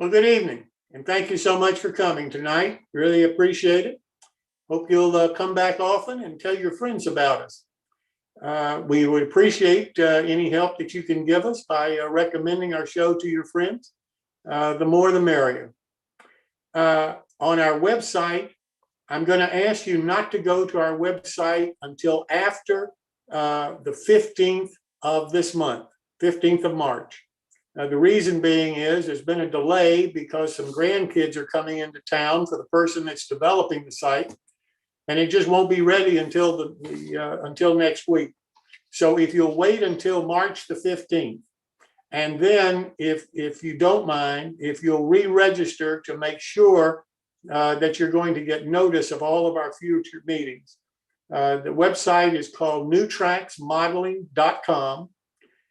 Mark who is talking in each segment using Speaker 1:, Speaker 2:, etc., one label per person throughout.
Speaker 1: Well, good evening, and thank you so much for coming tonight. Really appreciate it. Hope you'll come back often and tell your friends about us. We would appreciate any help that you can give us by recommending our show to your friends. The more the merrier. On our website, I'm going to ask you not to go to our website until after the 15th of this month, 15th of March. The reason being is there's been a delay because some grandkids are coming into town for the person that's developing the site, and it just won't be ready until until next week. So if you'll wait until March the 15th, and then if you don't mind, if you'll re-register to make sure that you're going to get notice of all of our future meetings. The website is called newtracksmodeling.com,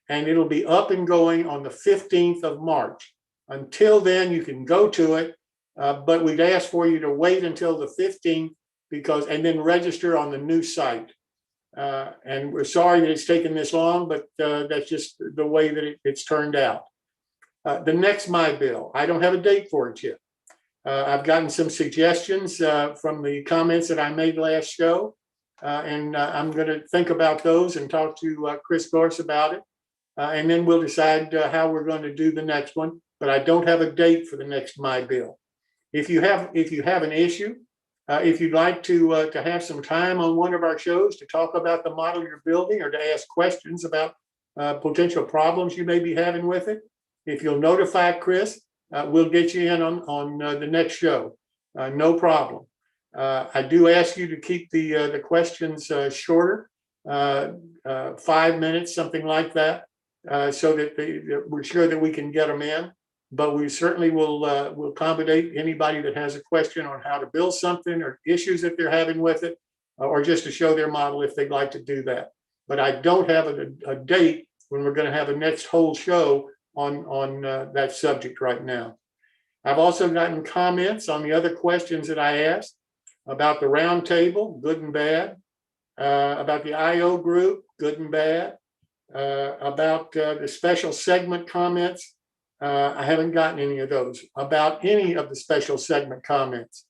Speaker 1: and it'll be up and going on the 15th of March. Until then, you can go to it, but we'd ask for you to wait until the 15th and then register on the new site. And we're sorry that it's taken this long, but that's just the way that it's turned out. The next My Bill, I don't have a date for it yet. I've gotten some suggestions from the comments that I made last show, and I'm going to think about those and talk to Chris Gorse about it. And then we'll decide how we're going to do the next one. But I don't have a date for the next My Bill. If you have an issue, if you'd like to have some time on one of our shows to talk about the model you're building or to ask questions about potential problems you may be having with it, if you'll notify Chris, we'll get you in on the next show. No problem. I do ask you to keep the questions shorter, 5 minutes, something like that, so that we're sure that we can get them in. But we certainly will accommodate anybody that has a question on how to build something or issues that they're having with it, or just to show their model if they'd like to do that. But I don't have a date when we're going to have a next whole show on that subject right now. I've also gotten comments on the other questions that I asked about the round table, good and bad, about the IO group, good and bad, about the special segment comments. I haven't gotten any of those. About any of the special segment comments.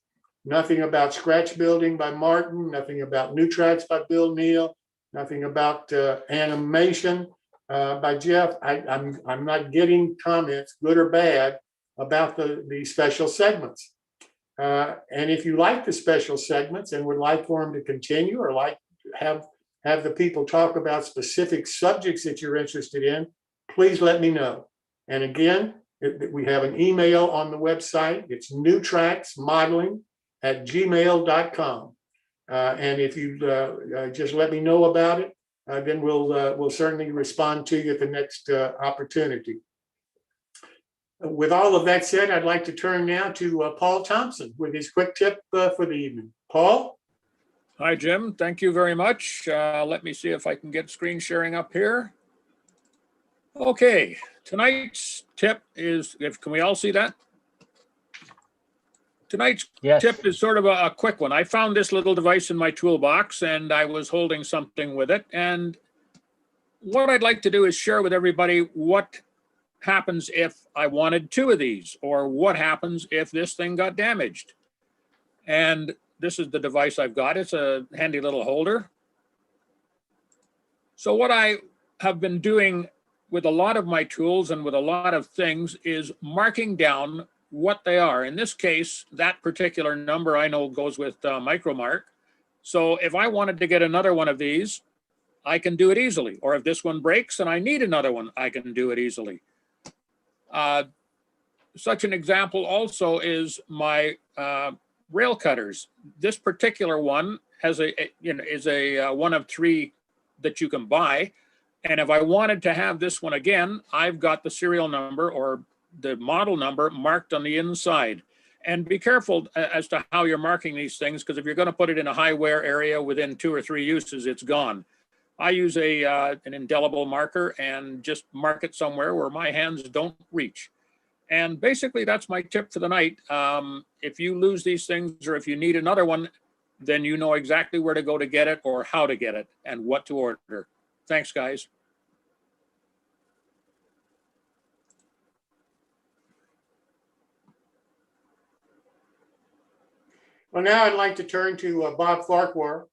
Speaker 1: Nothing about Scratch Building by Martin, nothing about New Tracks by Bill Neal, nothing about animation by Jeff. I'm not getting comments, good or bad, about the special segments. And if you like the special segments and would like for them to continue, or like have the people talk about specific subjects that you're interested in, please let me know. And again, we have an email on the website. It's newtracksmodeling@gmail.com. And if you just let me know about it, then we'll certainly respond to you at the next opportunity. With all of that said, I'd like to turn now to Paul Thompson with his quick tip for the evening. Paul?
Speaker 2: Hi, Jim. Thank you very much. Let me see if I can get screen sharing up here. Okay, tonight's tip is, can we all see that? Tonight's tip is sort of a quick one. I found this little device in my toolbox and I was holding something with it. And what I'd like to do is share with everybody what happens if I wanted 2 of these, or what happens if this thing got damaged. And this is the device I've got. It's a handy little holder. So what I have been doing with a lot of my tools and with a lot of things is marking down what they are. In this case, that particular number I know goes with Micromark. So if I wanted to get another one of these, I can do it easily. Or if this one breaks and I need another one, I can do it easily. Such an example also is my rail cutters. This particular one has is a one of 3 that you can buy. And if I wanted to have this one again, I've got the serial number or the model number marked on the inside. And be careful as to how you're marking these things, because if you're going to put it in a high wear area within 2 or 3 uses, it's gone. I use an indelible marker and just mark it somewhere where my hands don't reach. And basically, that's my tip for the night. If you lose these things, or if you need another one, then you know exactly where to go to get it, or how to get it, and what to order. Thanks, guys.
Speaker 1: Well, now I'd like to turn to Bob Farquhar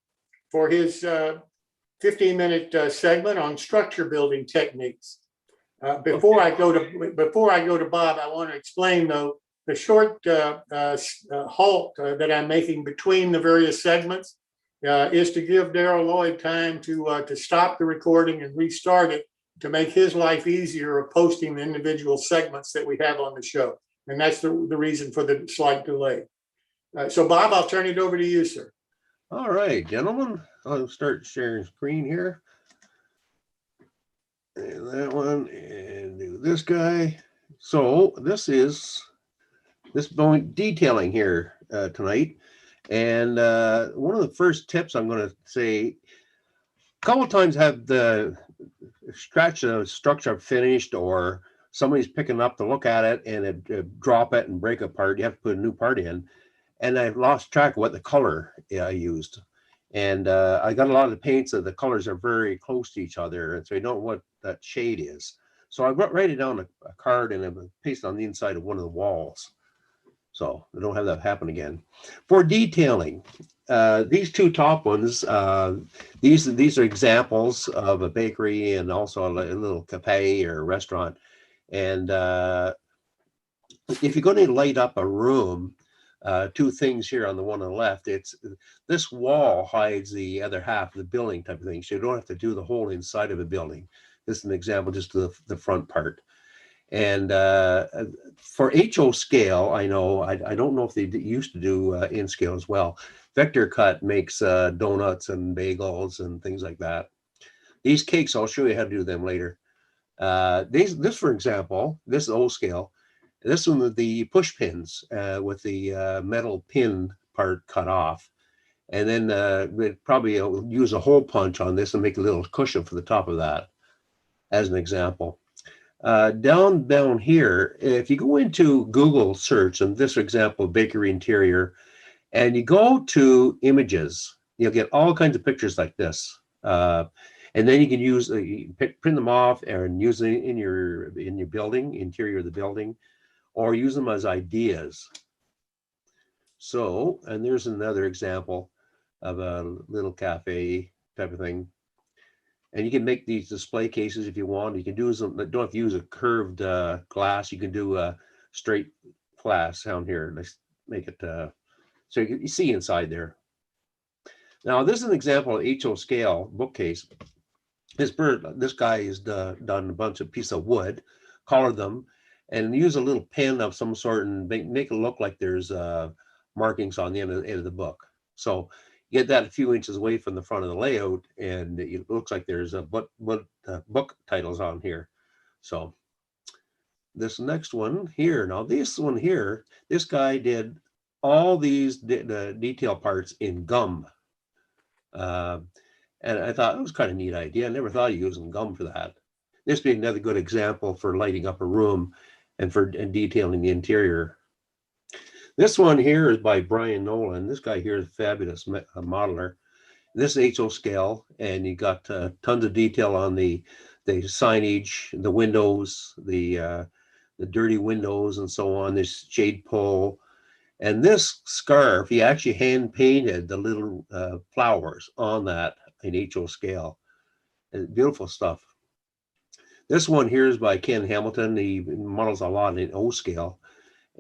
Speaker 1: for his 15-minute segment on structure building techniques. Before I go to Bob, I want to explain though the short halt that I'm making between the various segments is to give Daryl Lloyd time to stop the recording and restart it to make his life easier of posting the individual segments that we have on the show. And that's the reason for the slight delay. So Bob, I'll turn it over to you, sir.
Speaker 3: All right, gentlemen, I'll start sharing screen here. And that one, and do this guy. So this is detailing here tonight. And one of the first tips I'm going to say, a couple of times have the scratch the structure finished, or somebody's picking up to look at it and it drop it and break apart. You have to put a new part in. And I've lost track of what the color I used. And I got a lot of the paints that the colors are very close to each other. And so I don't know what that shade is. So I write it down a card and I paste it on the inside of one of the walls. So I don't have that happen again. For detailing, these two top ones, these are examples of a bakery and also a little cafe or a restaurant. And if you're going to light up a room, two things here on the one on the left, it's this wall hides the other half of the building type of thing. So you don't have to do the whole inside of a building. This is an example, just to the front part. And for HO scale, I know, I don't know if they used to do in scale as well. Vector Cut makes donuts and bagels and things like that. These cakes, I'll show you how to do them later. This, for example, this is O scale. This one with the push pins with the metal pin part cut off. And then we'd probably use a hole punch on this and make a little cushion for the top of that, as an example. Down here, if you go into Google search, and this example, bakery interior, and you go to images, you'll get all kinds of pictures like this. And then you can use, print them off and use them in your building, interior of the building, or use them as ideas. So, and there's another example of a little cafe type of thing. And you can make these display cases if you want. You can do some, don't have to use a curved glass. You can do a straight glass down here. Let's make it so you see inside there. Now, this is an example of HO scale bookcase. This guy has done a bunch of pieces of wood, colored them, and use a little pen of some sort and make it look like there's markings on the end of the book. So get that a few inches away from the front of the layout, and it looks like there's a book titles on here. So this next one here, now this one here, this guy did all these detail parts in gum. And I thought it was kind of a neat idea. I never thought of using gum for that. This being another good example for lighting up a room and detailing the interior. This one here is by Brian Nolan. This guy here is a fabulous modeler. This is HO scale, and you got tons of detail on the signage, the windows, the dirty windows, and so on. This shade pull, and this scarf, he actually hand painted the little flowers on that in HO scale. And beautiful stuff. This one here is by Ken Hamilton. He models a lot in O scale.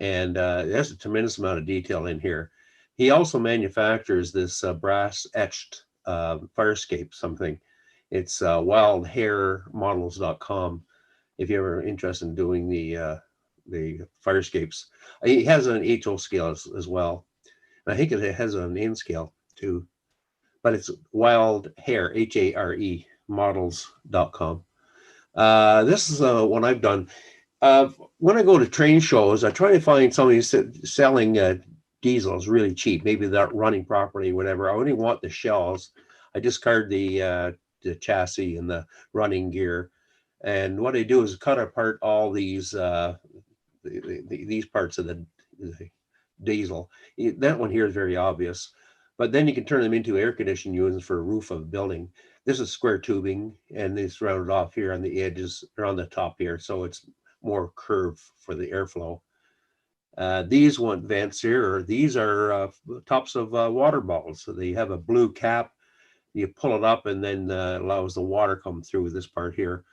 Speaker 3: And there's a tremendous amount of detail in here. He also manufactures this brass etched firescape something. It's wildhairmodels.com if you're ever interested in doing the firescapes. He has an HO scale as well. And I think it has an N scale too. But it's wild hair, HARE, models.com. This is one I've done. When I go to train shows, I try to find somebody selling diesels really cheap. Maybe they're not running properly, whatever. I only want the shells. I discard the chassis and the running gear. And what I do is cut apart all these parts of the diesel. That one here is very obvious. But then you can turn them into air conditioning units for a roof of a building. This is square tubing, and it's rounded off here on the edges or on the top here. So it's more curved for the airflow. These one vents here, these are tops of water bottles. So they have a blue cap. You pull it up and then allows the water come through this part here.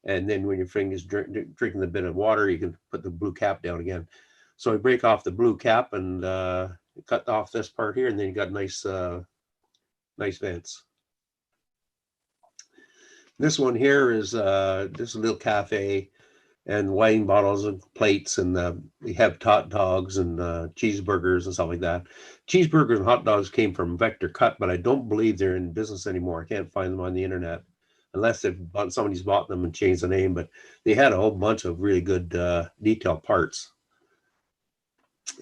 Speaker 3: And then when your finger's drinking a bit of water, you can put the blue cap down again. So we break off the blue cap and cut off this part here, and then you got nice, nice vents. This one here is just a little cafe and wine bottles and plates, and we have hot dogs and cheeseburgers and stuff like that. Cheeseburgers and hot dogs came from Vector Cut, but I don't believe they're in business anymore. I can't find them on the internet unless somebody's bought them and changed the name, but they had a whole bunch of really good detail parts.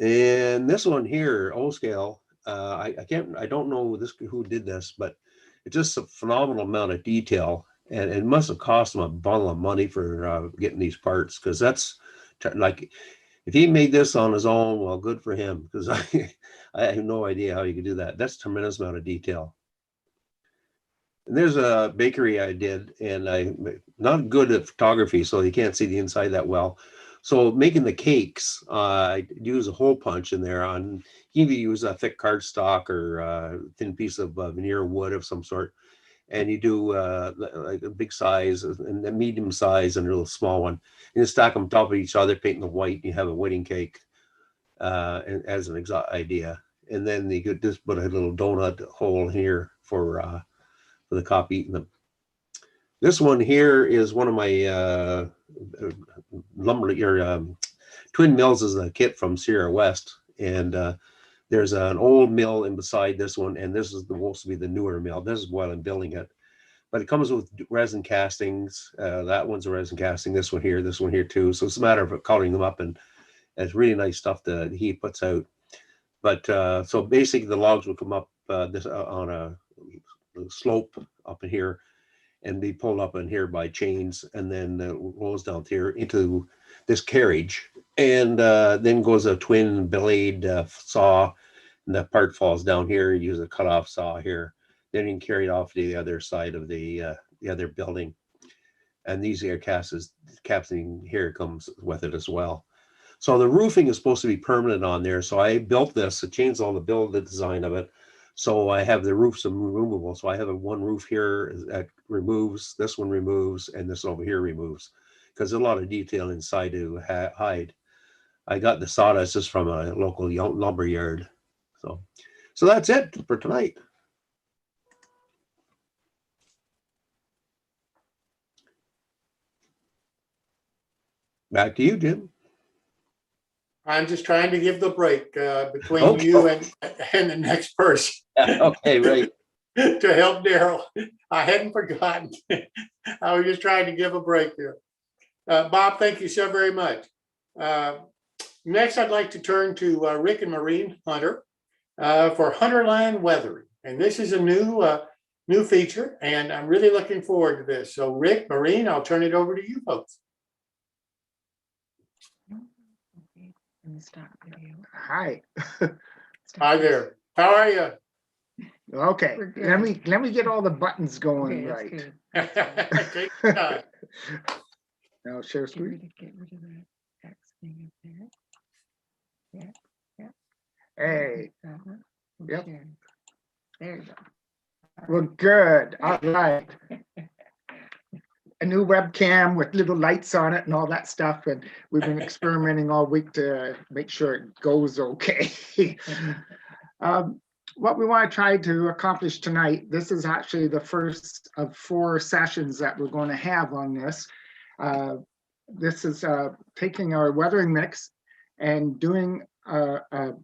Speaker 3: And this one here, O-Scale, I don't know who did this, but it's just a phenomenal amount of detail. And it must have cost him a bundle of money for getting these parts, because that's like, if he made this on his own, well, good for him, because I have no idea how you could do that. That's a tremendous amount of detail. And there's a bakery I did, and I'm not good at photography, so you can't see the inside that well. So making the cakes, I use a hole punch in there. You can use a thick cardstock or a thin piece of veneer wood of some sort. And you do like a big size and a medium size and a little small one. And you stack them on top of each other, paint them white, and you have a wedding cake as an idea. And then you could just put a little donut hole here for the cop eating them. This one here is one of my Twin Mills is a kit from Sierra West, and there's an old mill in beside this one, and this is supposed to be the newer mill. This is while I'm building it, but it comes with resin castings. That one's a resin casting. This one here too. So it's a matter of coloring them up, and it's really nice stuff that he puts out. But so basically, the logs will come up on a slope up in here, and be pulled up in here by chains, and then rolls down here into this carriage, and then goes a twin blade saw, and that part falls down here. You use a cutoff saw here, then you can carry it off to the other side of the other building. And these air capsing here comes with it as well. So the roofing is supposed to be permanent on there. So I built this, I changed all the design of it. So I have the roofs removable. So I have one roof here that removes, this one removes, and this over here removes, because there's a lot of detail inside to hide. I got the sawdust just from a local lumber yard. So that's it for tonight. Back to you, Jim.
Speaker 1: I'm just trying to give the break between you and the next person.
Speaker 3: Okay, right.
Speaker 1: To help Daryl. I hadn't forgotten. I was just trying to give a break there. Bob, thank you so very much. Next, I'd like to turn to Rick and Maureen Hunter for Hunterland Weathering. And this is a new feature, and I'm really looking forward to this. So Rick, Maureen, I'll turn it over to you folks.
Speaker 4: Stop video.
Speaker 5: Hi.
Speaker 1: Hi there. How are you?
Speaker 5: Okay, let me get all the buttons going right.
Speaker 1: Take your time.
Speaker 5: Now share
Speaker 4: Get
Speaker 5: screen.
Speaker 4: rid of that X thing up there. Yeah.
Speaker 5: Hey, Yep.
Speaker 4: Share. There you go.
Speaker 5: well, good. All right. A new webcam with little lights on it and all that stuff, and we've been experimenting all week to make sure it goes okay. What we want to try to accomplish tonight, this is actually the first of 4 sessions that we're going to have on this. This is taking our weathering mix and doing a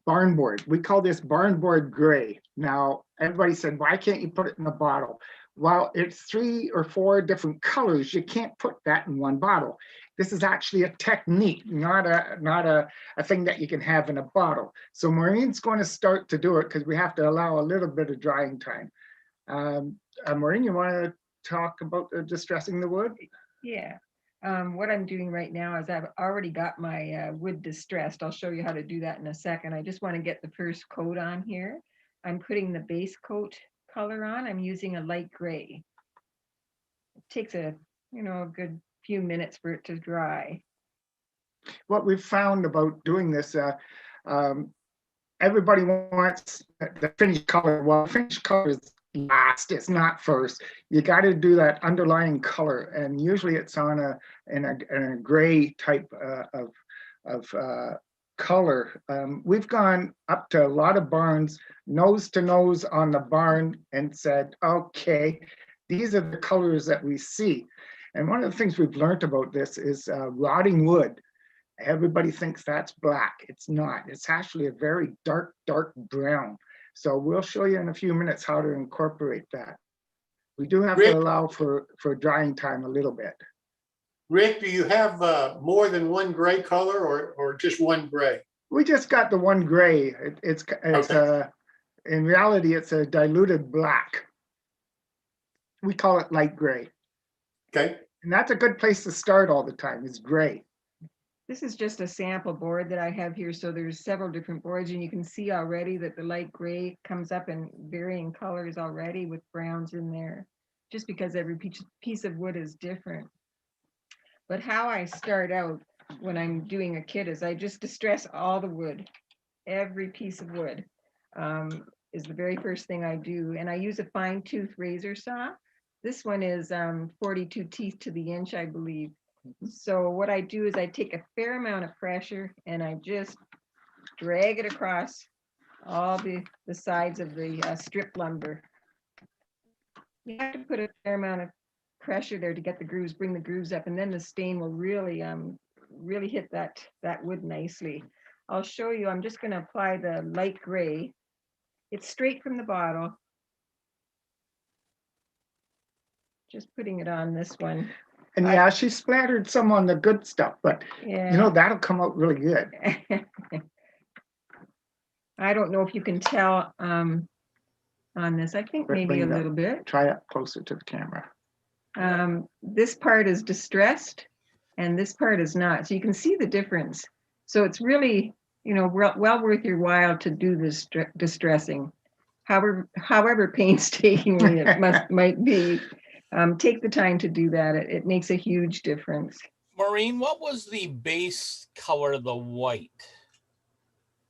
Speaker 5: barn board. We call this barn board gray. Now, everybody said, why can't you put it in a bottle? Well, it's 3 or 4 different colors. You can't put that in one bottle. This is actually a technique, not a thing that you can have in a bottle. So Maureen's going to start to do it because we have to allow a little bit of drying time. Maureen, you want to talk about distressing the wood?
Speaker 4: Yeah. What I'm doing right now is I've already got my wood distressed. I'll show you how to do that in a second. I just want to get the first coat on here. I'm putting the base coat color on. I'm using a light gray. It takes a good few minutes for it to dry.
Speaker 5: What we've found about doing this, everybody wants the finished color. Well, finished color is last, it's not first. You got to do that underlying color, and usually it's on in a gray type of color. We've gone up to a lot of barns, nose to nose on the barn, and said, okay, these are the colors that we see. And one of the things we've learned about this is rotting wood. Everybody thinks that's black. It's not. It's actually a very dark, dark brown. So we'll show you in a few minutes how to incorporate that. We do have
Speaker 1: Rick?
Speaker 5: to allow for drying time a little bit.
Speaker 1: Rick, do you have more than one gray color or just one gray?
Speaker 5: We just got the one gray. It's
Speaker 1: Okay.
Speaker 5: in reality, it's a diluted black. We call it light gray.
Speaker 1: Okay.
Speaker 5: And that's a good place to start all the time, is gray.
Speaker 4: This is just a sample board that I have here. So there's several different boards, and you can see already that the light gray comes up in varying colors already with browns in there, just because every piece of wood is different. But how I start out when I'm doing a kit is I just distress all the wood. Every piece of wood is the very first thing I do. And I use a fine tooth razor saw. This one is 42 teeth to the inch, I believe. So what I do is I take a fair amount of pressure and I just drag it across all the sides of the strip lumber. You have to put a fair amount of pressure there to get the grooves, bring the grooves up, and then the stain will really really hit that wood nicely. I'll show you. I'm just going to apply the light gray. It's straight from the bottle. Just putting it on this one.
Speaker 5: And yeah, she splattered some on the good stuff, but
Speaker 4: Yeah.
Speaker 5: you know, that'll come out really good.
Speaker 4: I don't know if you can tell on this. I think maybe
Speaker 5: Bring
Speaker 4: a
Speaker 5: it up.
Speaker 4: little bit.
Speaker 5: Try it closer to the camera.
Speaker 4: This part is distressed and this part is not. So you can see the difference. So it's really, you know, well worth your while to do this distressing. However painstakingly it might be. Take the time to do that. It makes a huge difference.
Speaker 6: Maureen, what was the base color of the white?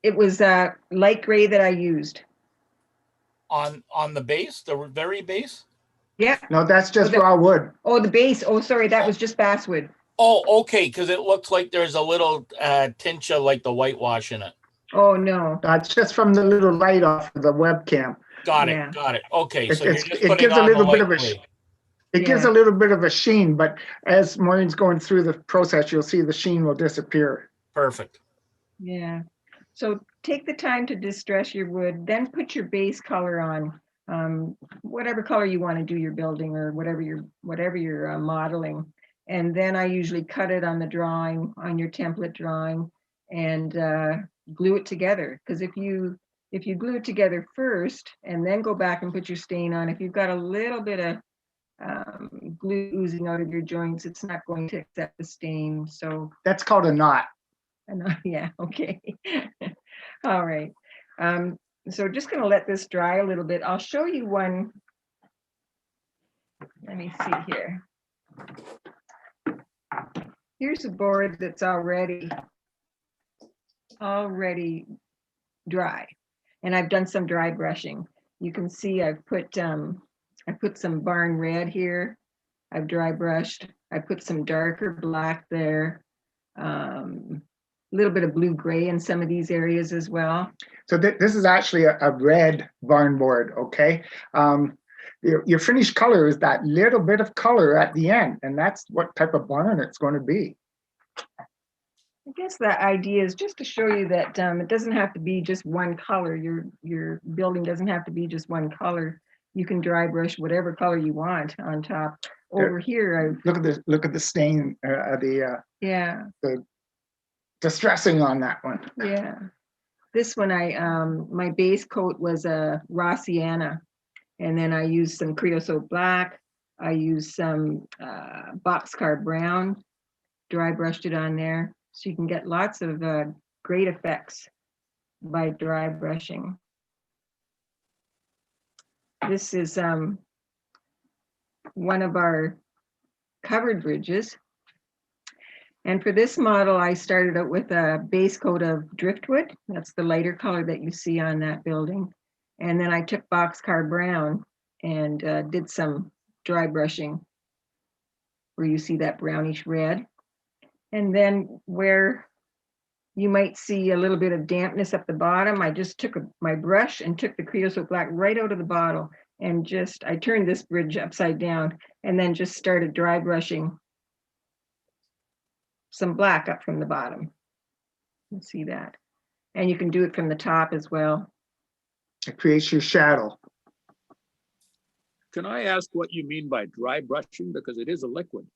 Speaker 4: It was light gray that I used.
Speaker 6: On the base, the very base?
Speaker 4: Yeah.
Speaker 5: No, that's just raw wood.
Speaker 4: Oh, the base. Oh, sorry, that was just basswood.
Speaker 6: Oh, okay, because it looks like there's a little tinge of like the whitewash in it.
Speaker 4: Oh, no.
Speaker 5: That's just from the little light off of the webcam.
Speaker 6: Got
Speaker 4: Yeah.
Speaker 6: it, got it. Okay, so
Speaker 5: It-
Speaker 6: you're
Speaker 5: it's-
Speaker 6: just
Speaker 5: it
Speaker 6: putting
Speaker 5: gives a
Speaker 6: on the
Speaker 5: little bit
Speaker 6: light
Speaker 5: of a
Speaker 6: gray.
Speaker 5: It gives
Speaker 4: Yeah.
Speaker 5: a little bit of a sheen, but as Maureen's going through the process, you'll see the sheen will disappear.
Speaker 6: Perfect.
Speaker 4: Yeah. So take the time to distress your wood, then put your base color on, whatever color you want to do your building or whatever you're modeling. And then I usually cut it on the drawing, on your template drawing, and glue it together. Because if you glue it together first and then go back and put your stain on, if you've got a little bit of glue oozing out of your joints, it's not going to accept the stain. So
Speaker 5: That's called a knot.
Speaker 4: yeah, okay. All right. So just going to let this dry a little bit. I'll show you one. Let me see here. Here's a board that's already dry, and I've done some dry brushing. You can see I've put some barn red here. I've dry brushed. I put some darker black there. A little bit of blue gray in some of these areas as well.
Speaker 5: So this is actually a red barn board, okay? Your finished color is that little bit of color at the end, and that's what type of barn it's going to be.
Speaker 4: I guess the idea is just to show you that it doesn't have to be just one color. Your building doesn't have to be just one color. You can dry brush whatever color you want on top. Over here,
Speaker 5: Look at the stain,
Speaker 4: yeah,
Speaker 5: the distressing on that one.
Speaker 4: yeah. This one, my base coat was a raw sienna, and then I used some creosote black. I used some boxcar brown, dry brushed it on there. So you can get lots of great effects by dry brushing. This is one of our covered bridges. And for this model, I started out with a base coat of driftwood. That's the lighter color that you see on that building. And then I took boxcar brown and did some dry brushing where you see that brownish red. And then where you might see a little bit of dampness up the bottom, I just took my brush and took the creosote black right out of the bottle and I turned this bridge upside down and then just started dry brushing some black up from the bottom. You see that. And you can do it from the top as well.
Speaker 5: It creates your shadow.
Speaker 2: Can I ask what you mean by dry brushing? Because it is a liquid.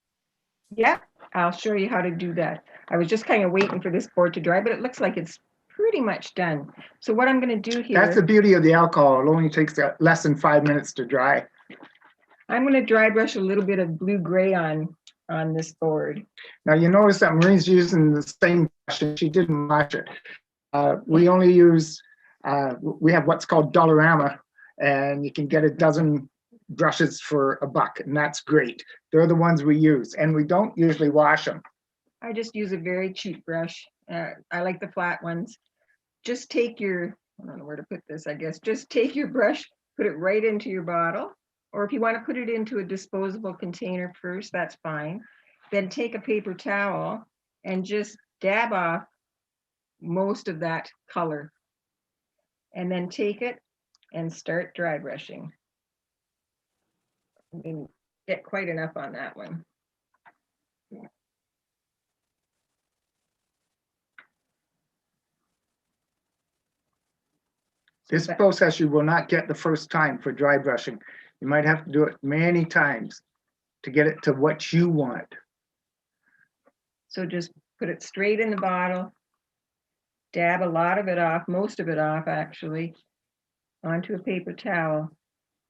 Speaker 4: Yeah, I'll show you how to do that. I was just kind of waiting for this board to dry, but it looks like it's pretty much done. So what I'm going to do here,
Speaker 5: That's the beauty of the alcohol. It only takes less than 5 minutes to dry.
Speaker 4: I'm going to dry brush a little bit of blue gray on this board.
Speaker 5: Now you notice that Marine's using the same brush and she didn't wash it. We only use, we have what's called Dollarama, and you can get a dozen brushes for $1, and that's great. They're the ones we use, and we don't usually wash them.
Speaker 4: I just use a very cheap brush. I like the flat ones. Just take your, I don't know where to put this, I guess. Just take your brush, put it right into your bottle, or if you want to put it into a disposable container first, that's fine. Then take a paper towel and just dab off most of that color. And then take it and start dry brushing. I mean, get quite enough on that one.
Speaker 5: This process you will not get the first time for dry brushing. You might have to do it many times to get it to what you want.
Speaker 4: So just put it straight in the bottle, dab a lot of it off, most of it off actually, onto a paper towel,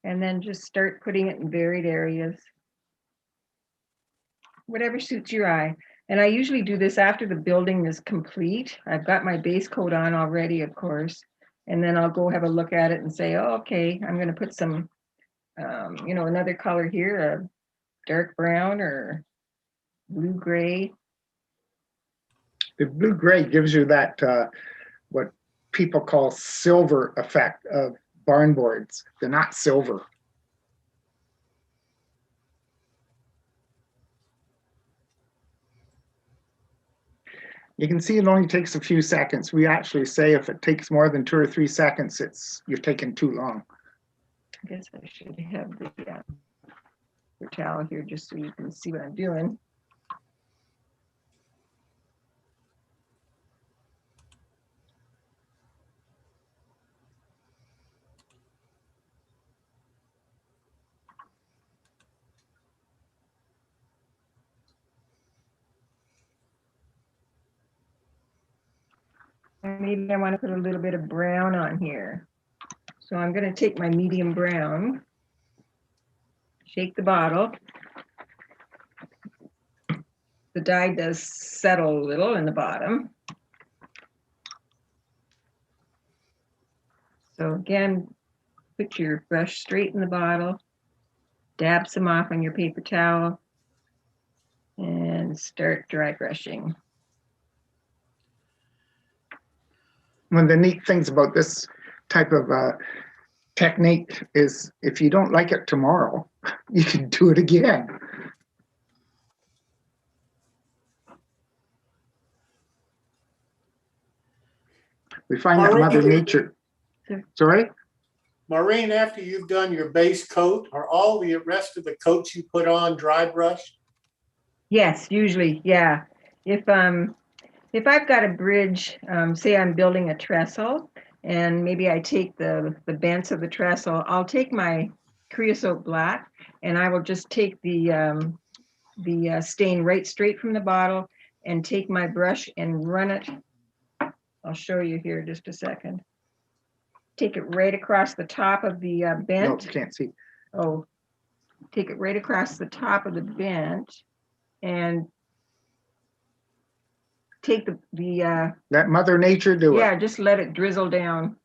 Speaker 4: and then just start putting it in varied areas. Whatever suits your eye. And I usually do this after the building is complete. I've got my base coat on already, of course, and then I'll go have a look at it and say, oh, okay, I'm going to put some, another color here, a dark brown or blue gray.
Speaker 5: The blue gray gives you that what people call silver effect of barn boards. They're not silver. You can see it only takes a few seconds. We actually say if it takes more than 2 or 3 seconds, you're taking too long.
Speaker 4: I guess I should have the towel here just so you can see what I'm doing. Maybe I want to put a little bit of brown on here. So I'm going to take my medium brown, shake the bottle. The dye does settle a little in the bottom. So again, put your brush straight in the bottle, dab some off on your paper towel, and start dry brushing.
Speaker 5: One of the neat things about this type of technique is if you don't like it tomorrow, you can do it again. We find that Mother Nature. Sorry?
Speaker 1: Maureen, after you've done your base coat, are all the rest of the coats you put on dry brushed?
Speaker 4: Yes, usually, yeah. If I've got a bridge, say I'm building a trestle, and maybe I take the bents of the trestle, I'll take my creosote black, and I will just take the stain right straight from the bottle, and take my brush and run it. I'll show you here just a second. Take it right across the top of the bent.
Speaker 5: No, can't see.
Speaker 4: Oh, take it right across the top of the bent, and take the
Speaker 5: Let Mother Nature do
Speaker 4: yeah,
Speaker 5: it.
Speaker 4: just let it drizzle down.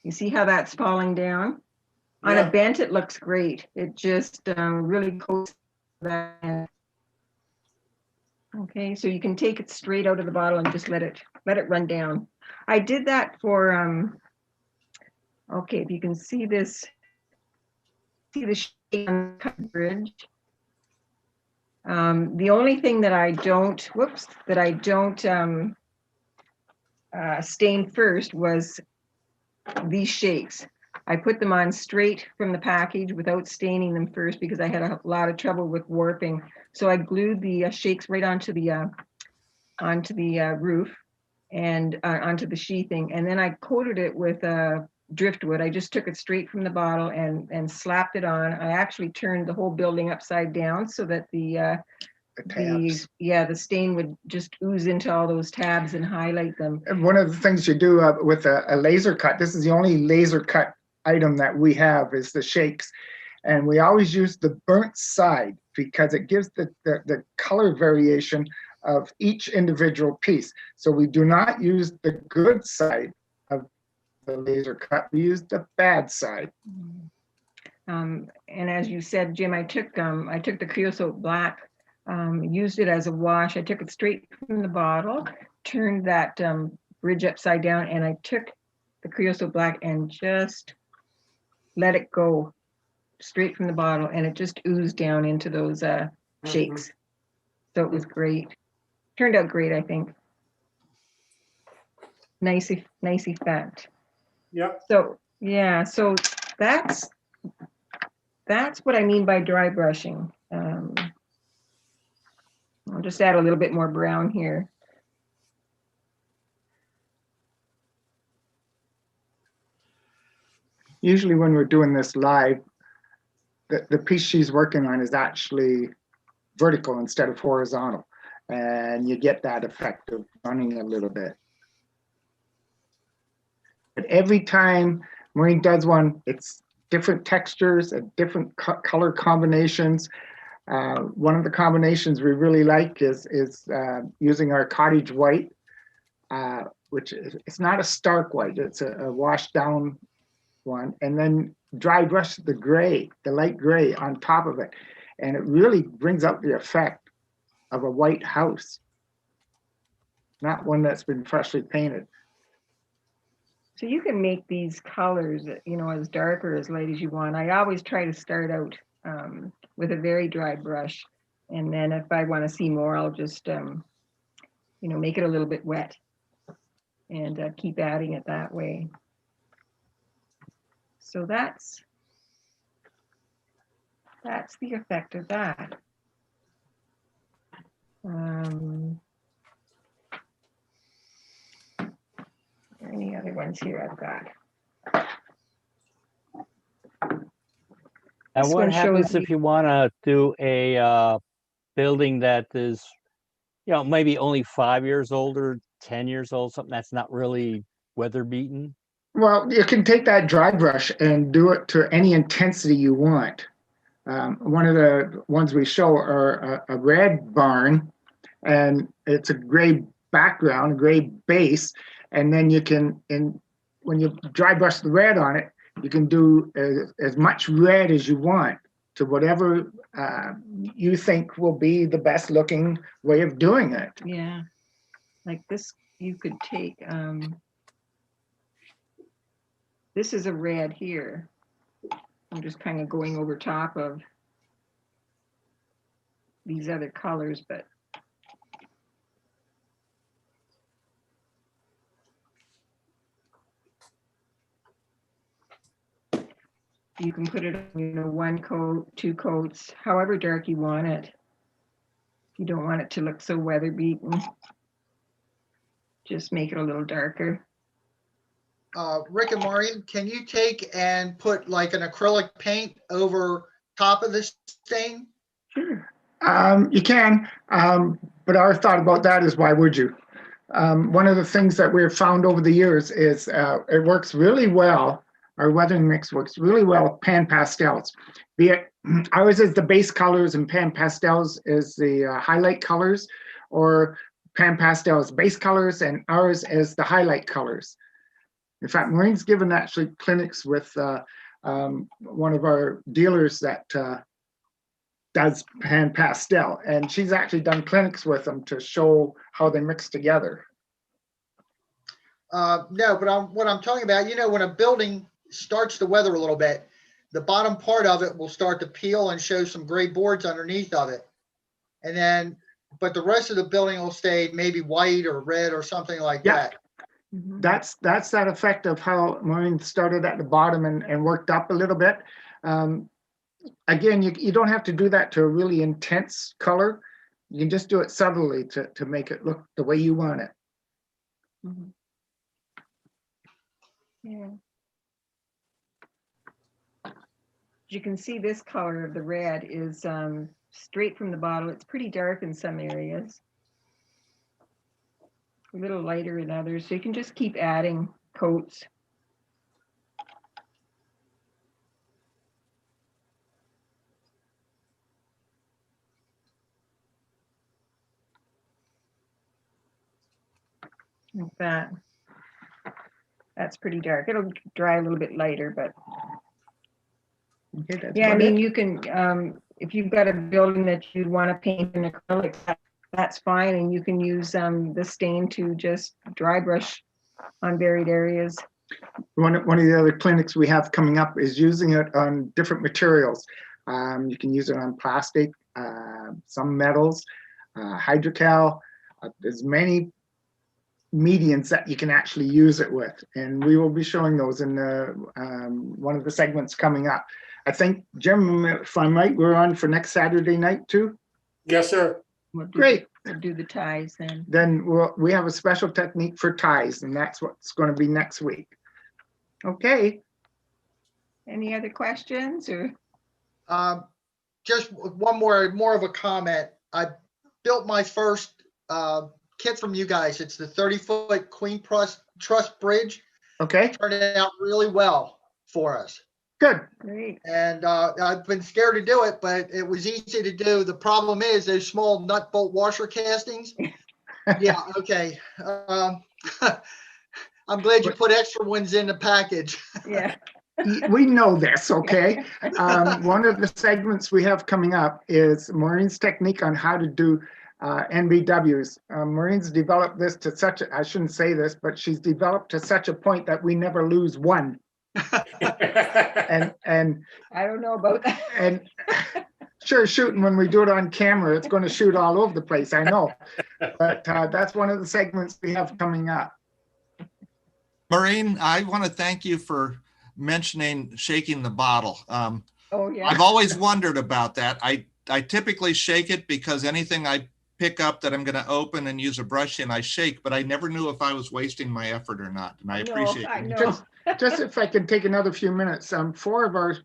Speaker 4: You see how that's falling down? On
Speaker 1: Yeah.
Speaker 4: a bent, it looks great. It just really coats that. Okay, so you can take it straight out of the bottle and just let it run down. I did that for okay, if you can see this, see the shade on the bridge. The only thing that I don't, whoops, that I don't stain first was these shakes. I put them on straight from the package without staining them first because I had a lot of trouble with warping. So I glued the shakes right onto the roof and onto the sheathing, and then I coated it with driftwood. I just took it straight from the bottle and slapped it on. I actually turned the whole building upside down so that the stain would just ooze into all those tabs and highlight them.
Speaker 5: And one of the things you do with a laser cut, this is the only laser cut item that we have, is the shakes. And we always use the burnt side because it gives the color variation of each individual piece. So we do not use the good side of the laser cut, we use the bad side.
Speaker 4: And as you said, Jim, I took the creosote black, used it as a wash. I took it straight from the bottle, turned that bridge upside down, and I took the creosote black and just let it go straight from the bottle, and it just oozed down into those shakes. So it was great. Turned out great, I think. Nice effect.
Speaker 1: Yep.
Speaker 4: So yeah, so that's what I mean by dry brushing. I'll just add a little bit more brown here.
Speaker 5: Usually when we're doing this live, the piece she's working on is actually vertical instead of horizontal. And you get that effect of running a little bit. But every time Maureen does one, it's different textures and different color combinations. One of the combinations we really like is using our cottage white, which it's not a stark white, it's a washed down one, and then dry brush the gray, the light gray on top of it. And it really brings out the effect of a white house, not one that's been freshly painted.
Speaker 4: So you can make these colors, as dark or as light as you want. I always try to start out with a very dry brush. And then if I want to see more, I'll just, make it a little bit wet and keep adding it that way. So that's the effect of that. Any other ones here I've got?
Speaker 7: And
Speaker 4: This
Speaker 7: what
Speaker 4: one
Speaker 7: happens
Speaker 4: shows
Speaker 7: if you want to do a building that is, maybe only 5 years old or 10 years old, something that's not really weather beaten?
Speaker 5: Well, you can take that dry brush and do it to any intensity you want. One of the ones we show are a red barn, and it's a gray background, a gray base, and then you can, when you dry brush the red on it, you can do as much red as you want to whatever you think will be the best looking way of doing it.
Speaker 4: Yeah, like this, you could take, this is a red here. I'm just kind of going over top of these other colors, but you can put it on, 1 coat, 2 coats, however dark you want it. You don't want it to look so weather beaten. Just make it a little darker.
Speaker 8: Rick and Maureen, can you take and put like an acrylic paint over top of this stain?
Speaker 5: Sure. You can, but our thought about that is, why would you? One of the things that we've found over the years is it works really well. Our weathering mix works really well with pan pastels. Be it ours is the base colors and pan pastels is the highlight colors, or pan pastels base colors and ours is the highlight colors. In fact, Maureen's given actually clinics with one of our dealers that does pan pastel, and she's actually done clinics with them to show how they mix together.
Speaker 8: No, but what I'm talking about, when a building starts to weather a little bit, the bottom part of it will start to peel and show some gray boards underneath of it. And then, but the rest of the building will stay maybe white or red or something like
Speaker 5: Yeah.
Speaker 8: that.
Speaker 4: Mhm.
Speaker 5: That's that effect of how Maureen started at the bottom and worked up a little bit. Again, you don't have to do that to a really intense color. You can just do it subtly to make it look the way you want it.
Speaker 4: Mhm. Yeah. You can see this color of the red is straight from the bottle. It's pretty dark in some areas, a little lighter in others. So you can just keep adding coats. Like that. That's pretty dark. It'll dry a little bit lighter, but
Speaker 5: Okay, that's
Speaker 4: yeah, I
Speaker 5: about
Speaker 4: mean,
Speaker 5: it.
Speaker 4: you can, if you've got a building that you'd want to paint in acrylic, that's fine. And you can use the stain to just dry brush on varied areas.
Speaker 5: One of the other clinics we have coming up is using it on different materials. You can use it on plastic, some metals, hydrocal. There's many mediums that you can actually use it with, and we will be showing those in one of the segments coming up. I think, Jim, if I'm right, we're on for next Saturday night too.
Speaker 1: Yes, sir.
Speaker 5: Great.
Speaker 4: We'll do the ties then.
Speaker 5: Then we have a special technique for ties, and that's what's going to be next week. Okay.
Speaker 4: Any other questions or?
Speaker 8: Just one more of a comment. I built my first kit from you guys. It's the 30-foot Queen Truss Bridge.
Speaker 5: Okay.
Speaker 8: Turned out really well for us.
Speaker 5: Good.
Speaker 4: Great.
Speaker 8: And I've been scared to do it, but it was easy to do. The problem is those small nut bolt washer castings. Yeah, okay. I'm glad you put extra ones in the package.
Speaker 4: Yeah.
Speaker 5: We know this, okay? One of the segments we have coming up is Maureen's technique on how to do NBWs. Maureen's developed this to such a, I shouldn't say this, but she's developed to such a point that we never lose one. And
Speaker 4: I don't know about that.
Speaker 5: and sure, shooting when we do it on camera, it's going to shoot all over the place, I know. But that's one of the segments we have coming up.
Speaker 9: Maureen, I want to thank you for mentioning shaking the bottle.
Speaker 4: Oh, yeah.
Speaker 9: I've always wondered about that. I typically shake it because anything I pick up that I'm going to open and use a brush in, I shake, but I never knew if I was wasting my effort or not. And I appreciate
Speaker 4: I
Speaker 9: it.
Speaker 4: know.
Speaker 5: Just if I could take another few minutes, 4 of our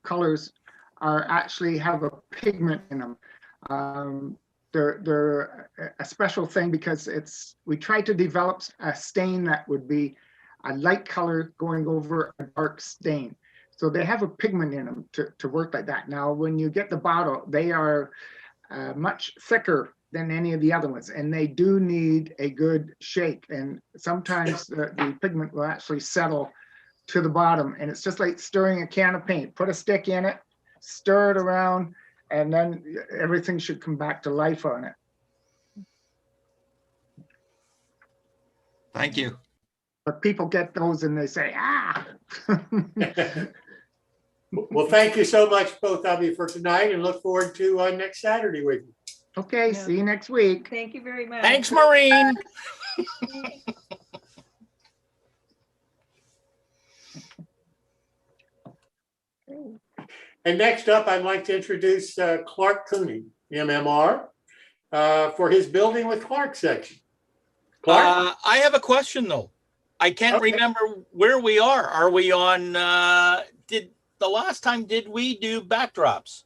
Speaker 5: colors actually have a pigment in them. They're a special thing because we tried to develop a stain that would be a light color going over a dark stain. So they have a pigment in them to work like that. Now, when you get the bottle, they are much thicker than any of the other ones, and they do need a good shake. And sometimes the pigment will actually settle to the bottom, and it's just like stirring a can of paint. Put a stick in it, stir it around, and then everything should come back to life on it.
Speaker 9: Thank you.
Speaker 5: But people get those and they say, ah.
Speaker 1: Well, thank you so much, both of you, for tonight, and look forward to next Saturday with you.
Speaker 5: Okay,
Speaker 4: Yeah.
Speaker 5: see you next week.
Speaker 4: Thank you very much.
Speaker 6: Thanks, Maureen.
Speaker 1: And next up, I'd like to introduce Clark Cooney, MMR, for his Building with Clark section. Clark?
Speaker 6: I have a question though. I can't
Speaker 1: Okay.
Speaker 6: remember where we are. Are we on, the last time did we do backdrops?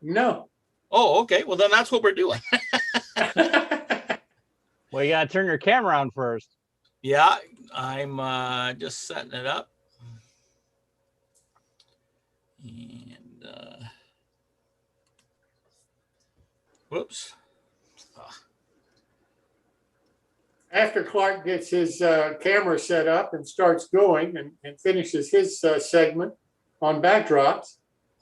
Speaker 1: No.
Speaker 6: Oh, okay. Well, then that's what we're doing.
Speaker 7: Well, you gotta turn your camera on first.
Speaker 6: Yeah, I'm just setting it up. And whoops.
Speaker 1: After Clark gets his camera set up and starts going and finishes his segment on backdrops,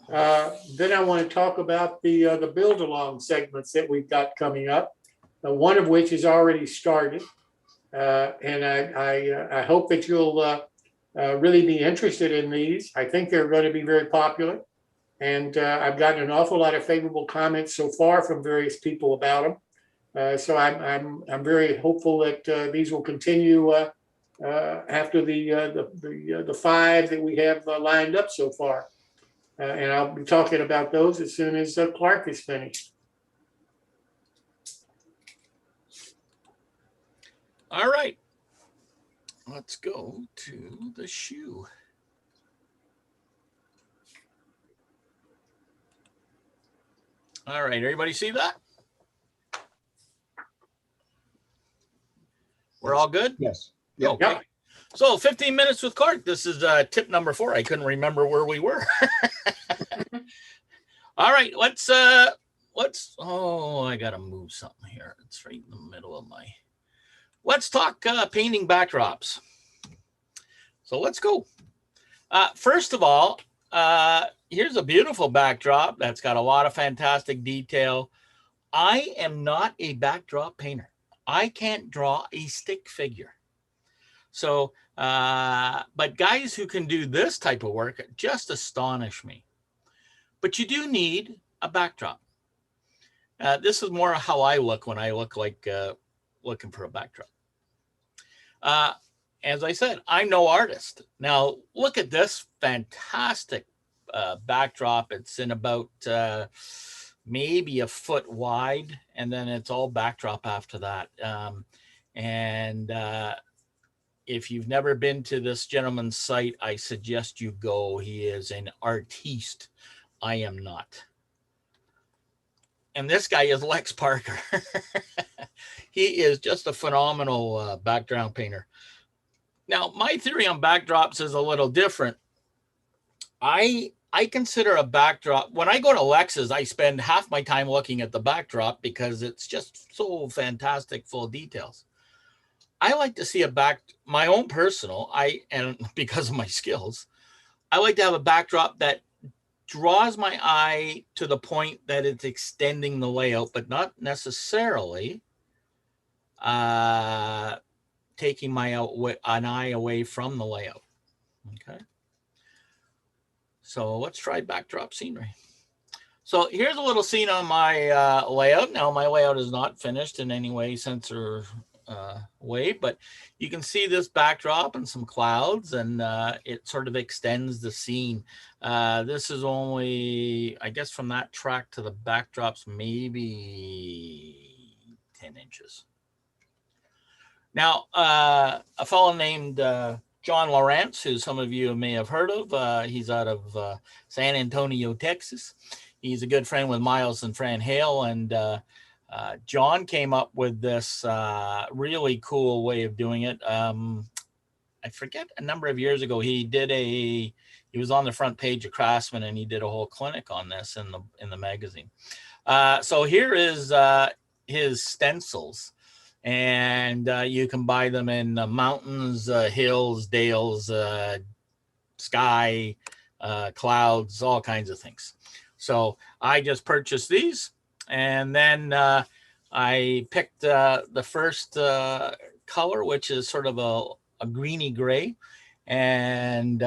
Speaker 1: Then I want to talk about the build along segments that we've got coming up, one of which is already started. And I hope that you'll really be interested in these. I think they're going to be very popular. And I've gotten an awful lot of favorable comments so far from various people about them. So I'm very hopeful that these will continue after the 5 that we have lined up so far. And I'll be talking about those as soon as Clark is finished.
Speaker 6: All right. Let's go to the shoe. All right. Everybody see that? We're all good?
Speaker 3: Yes. Yep.
Speaker 6: Okay.
Speaker 1: Yep.
Speaker 6: So 15 minutes with Clark. This is tip number 4. I couldn't remember where we were. All right. Let's, oh, I got to move something here. It's right in the middle of my, let's talk painting backdrops. So let's go. First of all, here's a beautiful backdrop that's got a lot of fantastic detail. I am not a backdrop painter. I can't draw a stick figure. So, but guys who can do this type of work just astonish me. But you do need a backdrop. This is more how I look when I look like looking for a backdrop. As I said, I'm no artist. Now, look at this fantastic backdrop. It's in about maybe a foot wide, and then it's all backdrop after that. If you've never been to this gentleman's site, I suggest you go. He is an artiste. I am not. And this guy is Lex Parker. He is just a phenomenal background painter. Now, my theory on backdrops is a little different. I consider a backdrop, when I go to Lex's, I spend half my time looking at the backdrop because it's just so fantastic, full of details. I like to see my own personal, and because of my skills, I like to have a backdrop that draws my eye to the point that it's extending the layout, but not necessarily taking an eye away from the layout. Okay. So let's try backdrop scenery. So here's a little scene on my layout. Now my layout is not finished in any way, sense, or way, but you can see this backdrop and some clouds, and it sort of extends the scene. This is only, I guess, from that track to the backdrops, maybe 10 inches. Now, a fellow named John Lawrence, who some of you may have heard of, he's out of San Antonio, Texas. He's a good friend with Miles and Fran Hale, and John came up with this really cool way of doing it. I forget, a number of years ago, he was on the front page of Craftsman, and he did a whole clinic on this in the magazine. So here is his stencils, and you can buy them in mountains, hills, dales, sky, clouds, all kinds of things. So I just purchased these, and then I picked the first color, which is sort of a greeny gray, and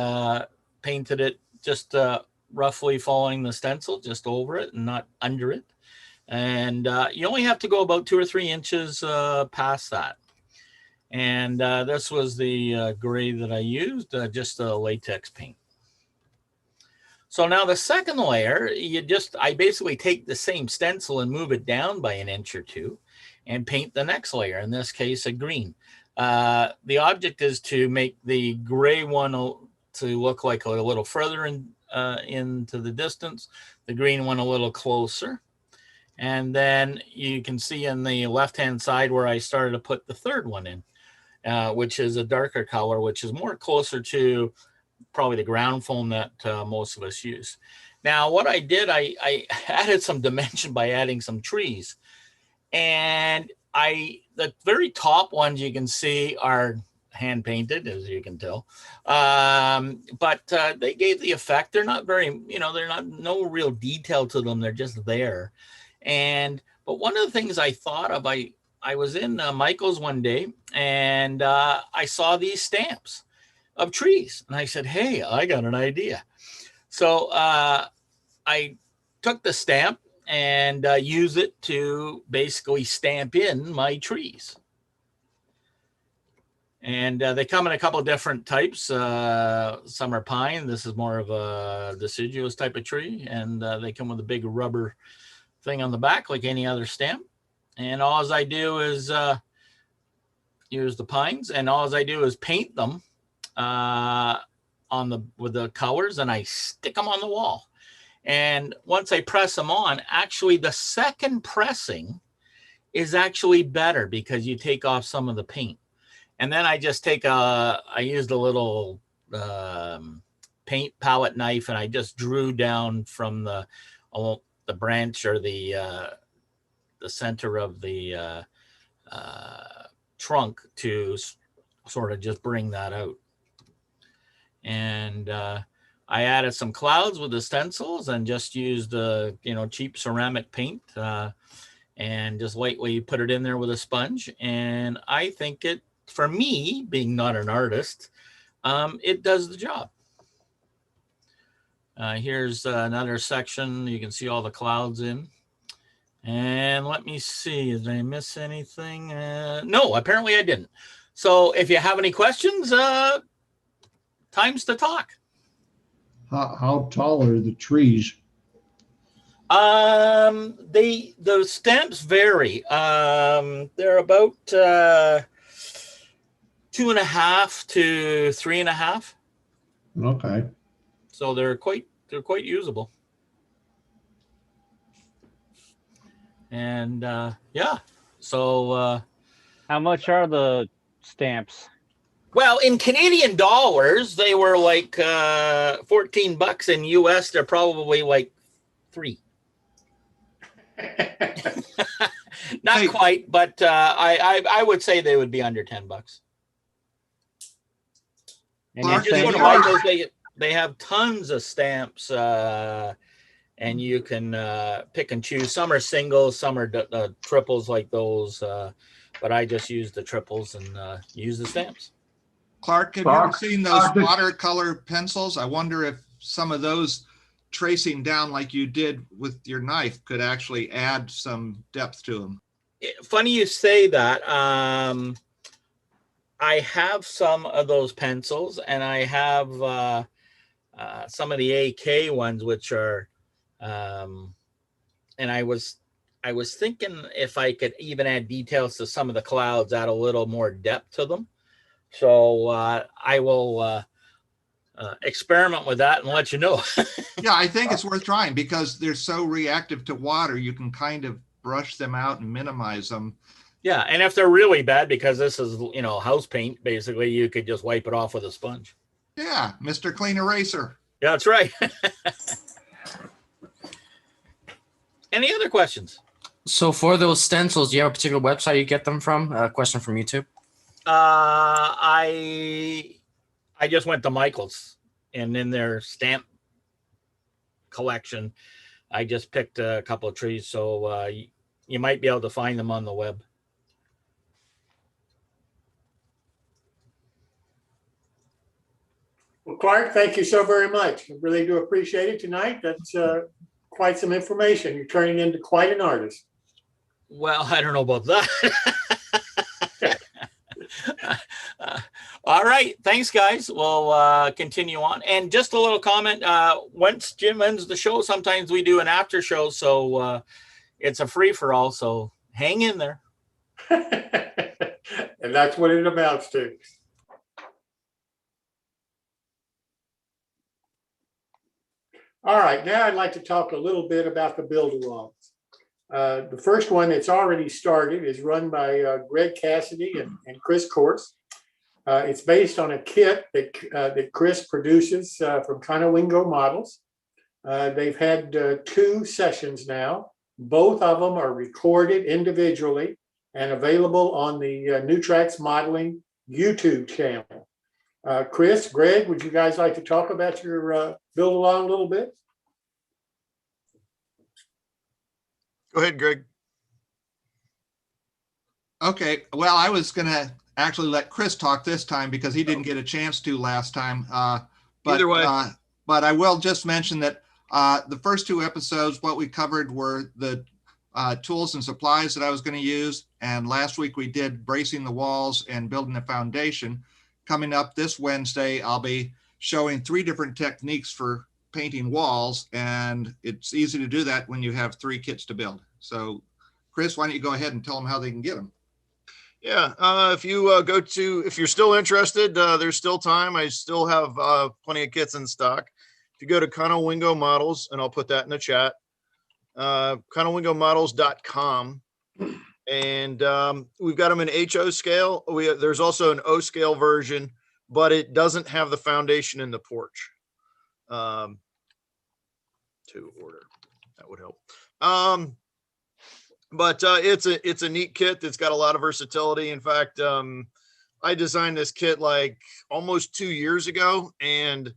Speaker 6: painted it just roughly following the stencil, just over it and not under it. And you only have to go about 2 or 3 inches past that. And this was the gray that I used, just a latex paint. So now the second layer, I basically take the same stencil and move it down by 1 inch or 2 and paint the next layer, in this case, a green. The object is to make the gray one to look like a little further into the distance, the green one a little closer. And then you can see in the left-hand side where I started to put the third one in, which is a darker color, which is more closer to probably the ground foam that most of us use. Now, what I did, I added some dimension by adding some trees. And the very top ones you can see hand painted, as you can tell. But they gave the effect. They're not very, they're not, no real detail to them. They're just there. But one of the things I thought of, I was in Michael's one day, and I saw these stamps of trees. And I said, hey, I got an idea. So I took the stamp and use it to basically stamp in my trees. And they come in a couple of different types. Some are pine. This is more of a deciduous type of tree. And they come with a big rubber thing on the back like any other stamp. And all I do is use the pines, and all I do is paint them with the colors, and I stick them on the wall. And once I press them on, actually the second pressing is actually better because you take off some of the paint. And then I just I used a little paint palette knife, and I just drew down from the branch or the center of the trunk to sort of just bring that out. And I added some clouds with the stencils and just used cheap ceramic paint and just lightly put it in there with a sponge. And I think for me, being not an artist, it does the job. Here's another section. You can see all the clouds in. And let me see, did I miss anything? No, apparently I didn't. So if you have any questions, time's to talk.
Speaker 10: How tall are the trees?
Speaker 6: The stamps vary. They're about 2.5 to 3.5.
Speaker 10: Okay.
Speaker 6: So they're quite usable. And yeah, so
Speaker 7: How much are the stamps?
Speaker 6: well, in Canadian dollars, they were like $14. In US, they're probably like $3. Not
Speaker 9: Hey.
Speaker 6: quite, but I would say they would be under $10.
Speaker 7: And
Speaker 9: Clark,
Speaker 7: you're
Speaker 6: Just
Speaker 7: saying
Speaker 6: go to Michael's, they have tons of stamps, and you can pick and choose. Some are singles, some are triples like those, but I just use the triples and use the stamps.
Speaker 9: Clark, have you ever seen those watercolor pencils? I wonder if some of those tracing down like you did with your knife could actually add some depth to them.
Speaker 6: Funny you say that. I have some of those pencils, and I have some of the AK ones, which are, and I was thinking if I could even add details to some of the clouds, add a little more depth to them. So I will experiment with that and let you know.
Speaker 9: Yeah, I think it's worth trying because they're so reactive to water. You can kind of brush them out and minimize them.
Speaker 6: Yeah, and if they're really bad, because this is, house paint, basically, you could just wipe it off with a sponge.
Speaker 9: Yeah, Mr. Clean Eraser.
Speaker 6: Yeah, that's right. Any other questions?
Speaker 11: So for those stencils, do you have a particular website you get them from? A question from YouTube.
Speaker 6: I just went to Michael's, and in their stamp collection, I just picked a couple of trees. So you might be able to find them on the web.
Speaker 1: Well, Clark, thank you so very much. I really do appreciate it tonight. That's quite some information. You're turning into quite an artist.
Speaker 6: Well, I don't know about that. All right. Thanks, guys. We'll continue on. And just a little comment. Once Jim ends the show, sometimes we do an after show. So it's a free for all. So hang in there.
Speaker 1: And that's what it amounts to. All right, now I'd like to talk a little bit about the build-alongs. The first one that's already started is run by Greg Cassidy and Chris Course. It's based on a kit that Chris produces from Conowingo Models. They've had 2 sessions now. Both of them are recorded individually and available on the New Tracks Modeling YouTube channel. Chris, Greg, would you guys like to talk about your build along a little bit?
Speaker 12: Go ahead, Greg.
Speaker 9: Okay, well, I was gonna actually let Chris talk this time because he didn't get a chance to last time.
Speaker 12: Either way.
Speaker 9: But I will just mention that the first two episodes, what we covered were the tools and supplies that I was going to use. And last week we did bracing the walls and building a foundation. Coming up this Wednesday, I'll be showing 3 different techniques for painting walls. And it's easy to do that when you have 3 kits to build. So Chris, why don't you go ahead and tell them how they can get them?
Speaker 12: Yeah, if you if you're still interested, there's still time. I still have plenty of kits in stock. If you go to Connell Wingo Models, and I'll put that in the chat, ConnellWingoModels.com, and we've got them in HO scale. There's also an O scale version, but it doesn't have the foundation in the porch. To order, that would help. But it's a neat kit that's got a lot of versatility. In fact, I designed this kit like almost 2 years ago, and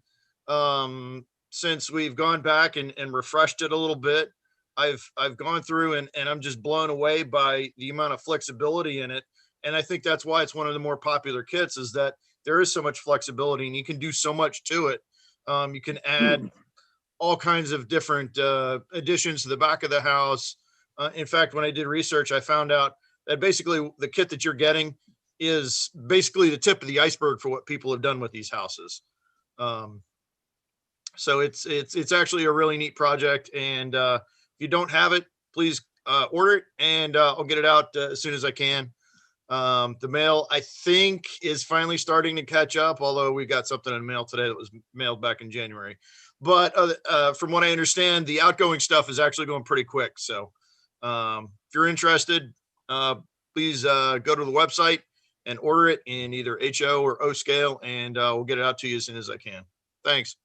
Speaker 12: since we've gone back and refreshed it a little bit, I've gone through and I'm just blown away by the amount of flexibility in it. And I think that's why it's one of the more popular kits, is that there is so much flexibility and you can do so much to it. You can add all kinds of different additions to the back of the house. In fact, when I did research, I found out that basically the kit that you're getting is basically the tip of the iceberg for what people have done with these houses. So it's actually a really neat project. And if you don't have it, please order it, and I'll get it out as soon as I can. The mail, I think, is finally starting to catch up, although we got something in the mail today that was mailed back in January. But from what I understand, the outgoing stuff is actually going pretty quick. So if you're interested, please go to the website and order it in either HO or O scale, and we'll get it out to you as soon as I can. Thanks.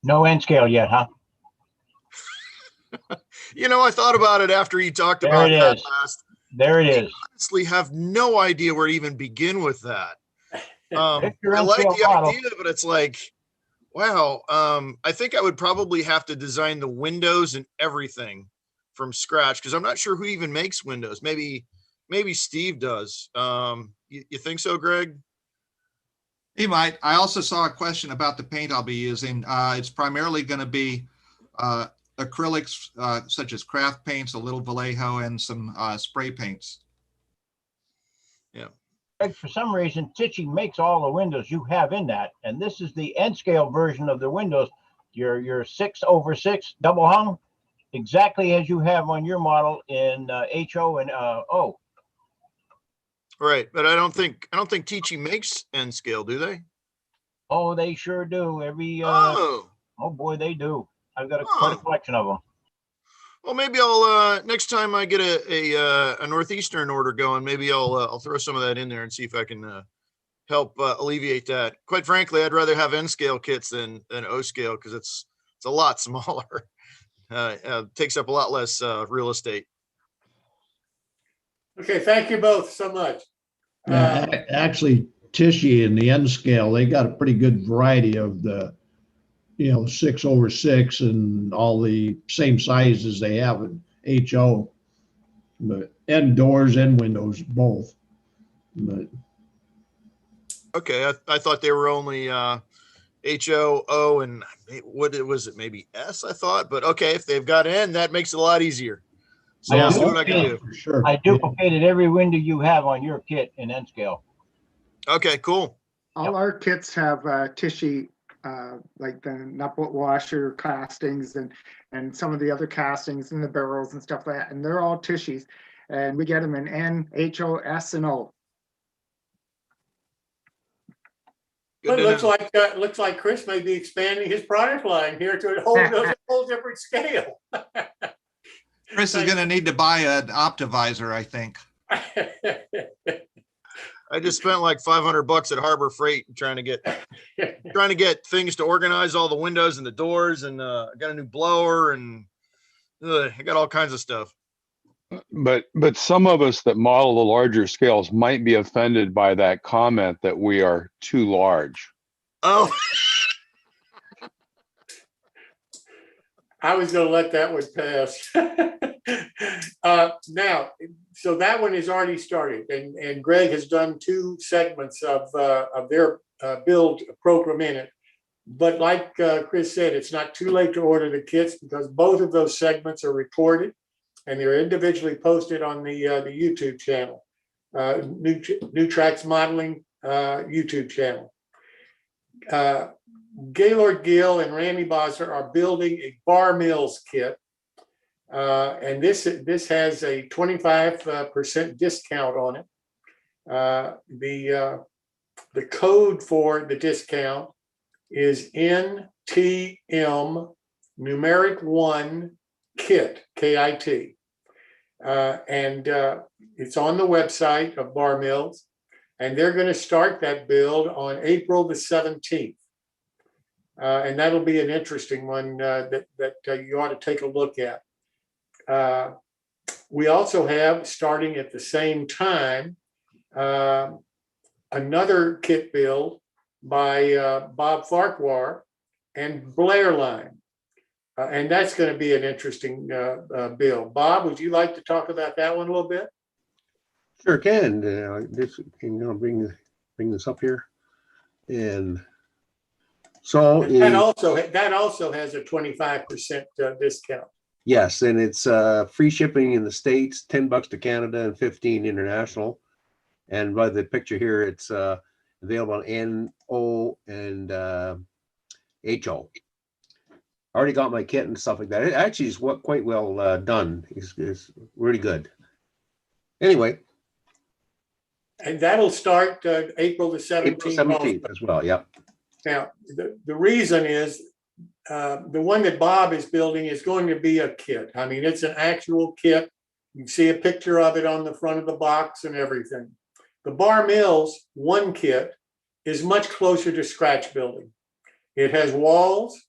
Speaker 13: No N scale yet, huh?
Speaker 12: I thought about it after you talked
Speaker 13: There
Speaker 12: about
Speaker 13: it
Speaker 12: that
Speaker 13: is.
Speaker 12: last.
Speaker 13: There it
Speaker 12: I
Speaker 13: is.
Speaker 12: honestly have no idea where to even begin with that.
Speaker 13: Pick your
Speaker 12: I
Speaker 13: N
Speaker 12: like
Speaker 13: scale
Speaker 12: the
Speaker 13: model.
Speaker 12: idea, but it's like, wow. I think I would probably have to design the windows and everything from scratch, because I'm not sure who even makes windows. Maybe Steve does. You think so, Greg?
Speaker 9: He might. I also saw a question about the paint I'll be using. It's primarily going to be acrylics, such as craft paints, a little Vallejo, and some spray paints.
Speaker 12: Yeah.
Speaker 13: For some reason, Tichy makes all the windows you have in that, and this is the N scale version of the windows. Your 6/6 double hung, exactly as you have on your model in HO and O.
Speaker 12: Right, but I don't think Tichy makes N scale, do they?
Speaker 13: Oh, they sure do. Oh boy, they do. I've got quite a collection of them.
Speaker 12: Well, maybe I'll next time I get a Northeastern order going, maybe I'll throw some of that in there and see if I can help alleviate that. Quite frankly, I'd rather have N scale kits than O scale, because it's a lot smaller. Takes up a lot less real estate.
Speaker 1: Okay, thank you both so much.
Speaker 10: Actually, Tishy and the N scale, they got a pretty good variety of the 6/6 and all the same sizes they have in HO, but and doors and windows both. But
Speaker 12: Okay, I thought they were only HO, O, and what was it? Maybe S, I thought. But okay, if they've got N, that makes it a lot easier. So I'll see what I can do.
Speaker 10: For sure.
Speaker 13: I duplicated every window you have on your kit in N scale.
Speaker 12: Okay, cool.
Speaker 5: All our kits have Tishy, like the nut washer castings and some of the other castings and the barrels and stuff like that. And they're all Tishies. And we get them in N, HO, S, and O.
Speaker 1: But it looks like Chris may be expanding his product line here to a whole different scale.
Speaker 9: Chris is going to need to buy an Optivisor, I think.
Speaker 12: I just spent like $500 at Harbor Freight trying to get things to organize all the windows and the doors, and I got a new blower, and I got all kinds of stuff.
Speaker 14: But some of us that model the larger scales might be offended by that comment that we are too large.
Speaker 12: Oh,
Speaker 1: I was gonna let that one pass. Now, so that one is already started, and Greg has done 2 segments of their build program in it. But like Chris said, it's not too late to order the kits because both of those segments are recorded and they're individually posted on the YouTube channel, New Tracks Modeling YouTube channel. Gaylord Gill and Randy Bosser are building a bar mills kit. And this has a 25% discount on it. The code for the discount is NTM numeric 1 kit, KIT. And it's on the website of Bar Mills. And they're going to start that build on April the 17th. And that'll be an interesting one that you ought to take a look at. We also have, starting at the same time, another kit build by Bob Farquhar and Blair Line. And that's going to be an interesting build. Bob, would you like to talk about that one a little bit?
Speaker 3: Sure can. Bring this up here. And so
Speaker 1: that also has a 25% discount.
Speaker 3: Yes, and it's free shipping in the States, $10 to Canada and 15 international. And by the picture here, it's available on NO and HO. I already got my kit and stuff like that. It actually is quite well done. It's really good. Anyway.
Speaker 1: And that'll start April the 17th.
Speaker 3: April 17th as well, yep.
Speaker 1: Now, the reason is the one that Bob is building is going to be a kit. I mean, it's an actual kit. You see a picture of it on the front of the box and everything. The Bar Mills 1 kit is much closer to scratch building. It has walls,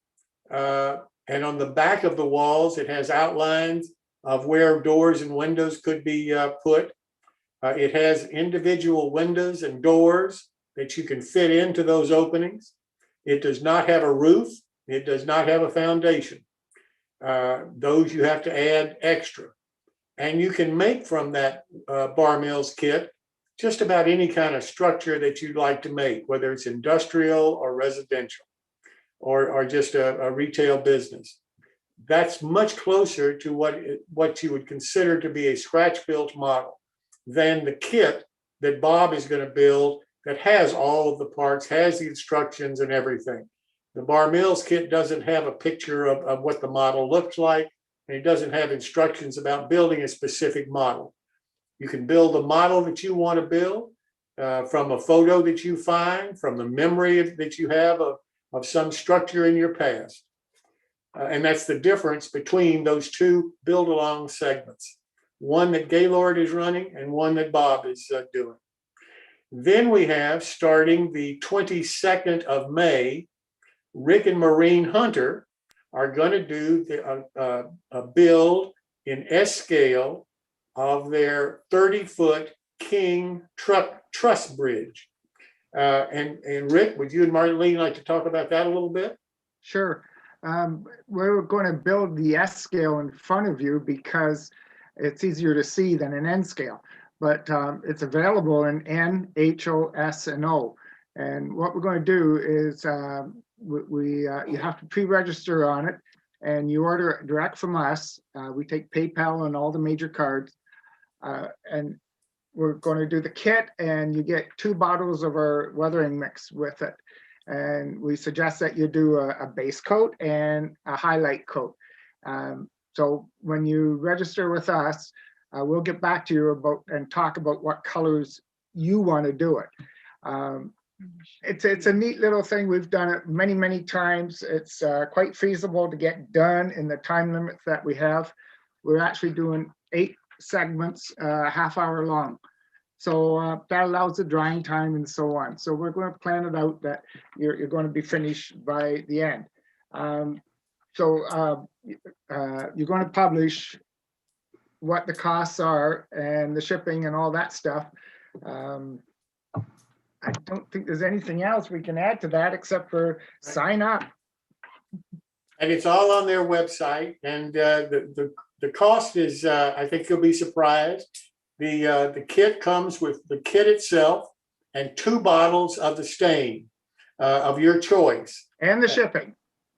Speaker 1: and on the back of the walls, it has outlines of where doors and windows could be put. It has individual windows and doors that you can fit into those openings. It does not have a roof. It does not have a foundation. Those you have to add extra. And you can make from that Bar Mills kit just about any kind of structure that you'd like to make, whether it's industrial or residential or just a retail business. That's much closer to what you would consider to be a scratch-built model than the kit that Bob is going to build that has all of the parts, has the instructions and everything. The Bar Mills kit doesn't have a picture of what the model looks like, and it doesn't have instructions about building a specific model. You can build the model that you want to build from a photo that you find, from the memory that you have of some structure in your past. And that's the difference between those 2 build-along segments. One that Gaylord is running and one that Bob is doing. Then we have, starting the 22nd of May, Rick and Maureen Hunter are going to do a build in S scale of their 30-foot King truss bridge. And Rick, would you and Marlene like to talk about that a little bit?
Speaker 5: Sure. We're going to build the S scale in front of you because it's easier to see than an N scale, but it's available in N, H, O, S, and O. And what we're going to do is you have to pre-register on it, and you order it direct from us. We take PayPal on all the major cards, and we're going to do the kit, and you get 2 bottles of our weathering mix with it. And we suggest that you do a base coat and a highlight coat. So when you register with us, we'll get back to you and talk about what colors you want to do it. It's a neat little thing. We've done it many, many times. It's quite feasible to get done in the time limits that we have. We're actually doing 8 segments, half-hour long. So that allows the drying time and so on. So we're going to plan it out that you're going to be finished by the end. You're going to publish what the costs are and the shipping and all that stuff. I don't think there's anything else we can add to that except for sign up.
Speaker 1: And it's all on their website. And the cost is, I think you'll be surprised. The kit comes with the kit itself and 2 bottles of the stain of your choice.
Speaker 5: And the shipping.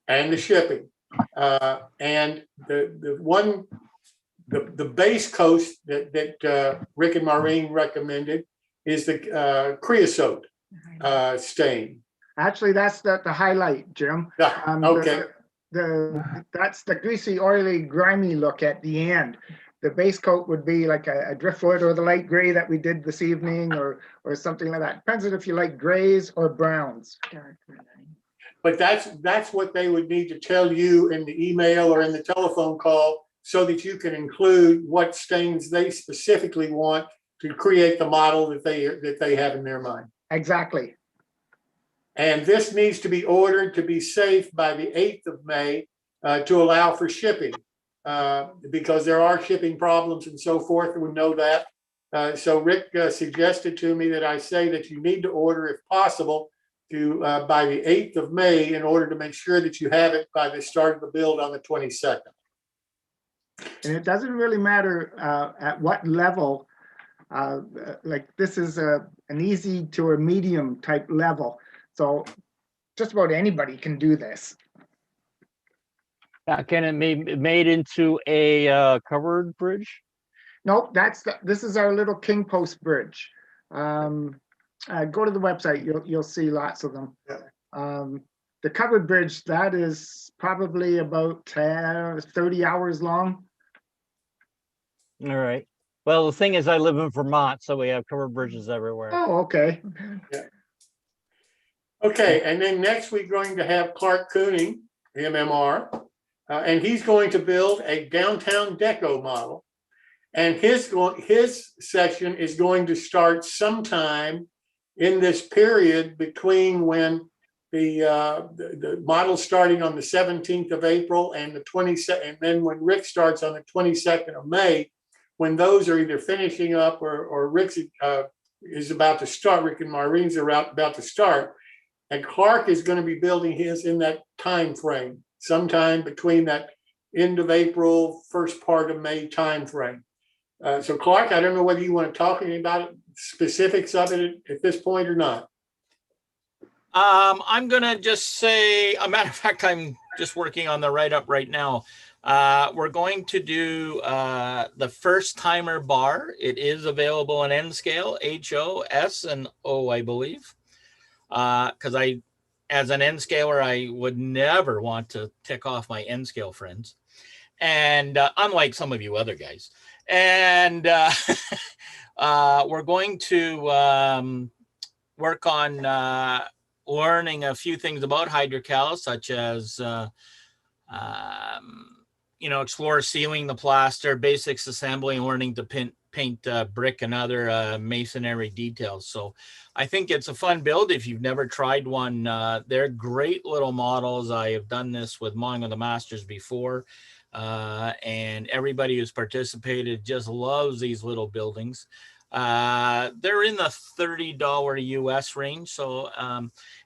Speaker 1: And the shipping. And the base coat that Rick and Maureen recommended is the creosote stain.
Speaker 5: Actually, that's the highlight, Jim.
Speaker 1: Okay.
Speaker 5: That's the greasy, oily, grimy look at the end. The base coat would be like a driftwood or the light gray that we did this evening, or something like that. Depends on if you like grays or browns.
Speaker 1: But that's what they would need to tell you in the email or in the telephone call, so that you can include what stains they specifically want to create the model that they have in their mind.
Speaker 5: Exactly.
Speaker 1: And this needs to be ordered to be safe by the 8th of May to allow for shipping, because there are shipping problems and so forth. We know that. So Rick suggested to me that I say that you need to order, if possible, to by the 8th of May in order to make sure that you have it by the start of the build on the 22nd.
Speaker 5: And it doesn't really matter at what level. Like this is an easy to a medium type level. So just about anybody can do this.
Speaker 7: Can it be made into a covered bridge?
Speaker 5: Nope, this is our little king post bridge. Go to the website, you'll see lots of them. The covered bridge, that is probably about 30 hours long.
Speaker 7: All right. Well, the thing is, I live in Vermont, so we have covered bridges everywhere.
Speaker 5: Oh, okay.
Speaker 1: Yeah. Okay, and then next we're going to have Clark Cooning, MMR, and he's going to build a downtown deco model. And his session is going to start sometime in this period between when the model starting on the 17th of April and the 22nd, and then when Rick starts on the 22nd of May, when those are either finishing up or Rick is about to start, Rick and Maureen's are about to start. And Clark is going to be building his in that time frame, sometime between that end of April, first part of May time frame. So Clark, I don't know whether you want to talk any about it, specifics of it at this point or not.
Speaker 6: I'm gonna just say, a matter of fact, I'm just working on the write-up right now. We're going to do the first timer bar. It is available in N scale, HO, S, and O, I believe. Because as an N scaler, I would never want to tick off my N scale friends. And unlike some of you other guys. And we're going to work on learning a few things about hydrocal, such as, explore sealing the plaster, basics assembly, and learning to paint brick and other masonry details. So I think it's a fun build if you've never tried one. They're great little models. I have done this with Mowing of the Masters before, and everybody who's participated just loves these little buildings. They're in the $30 US range. So,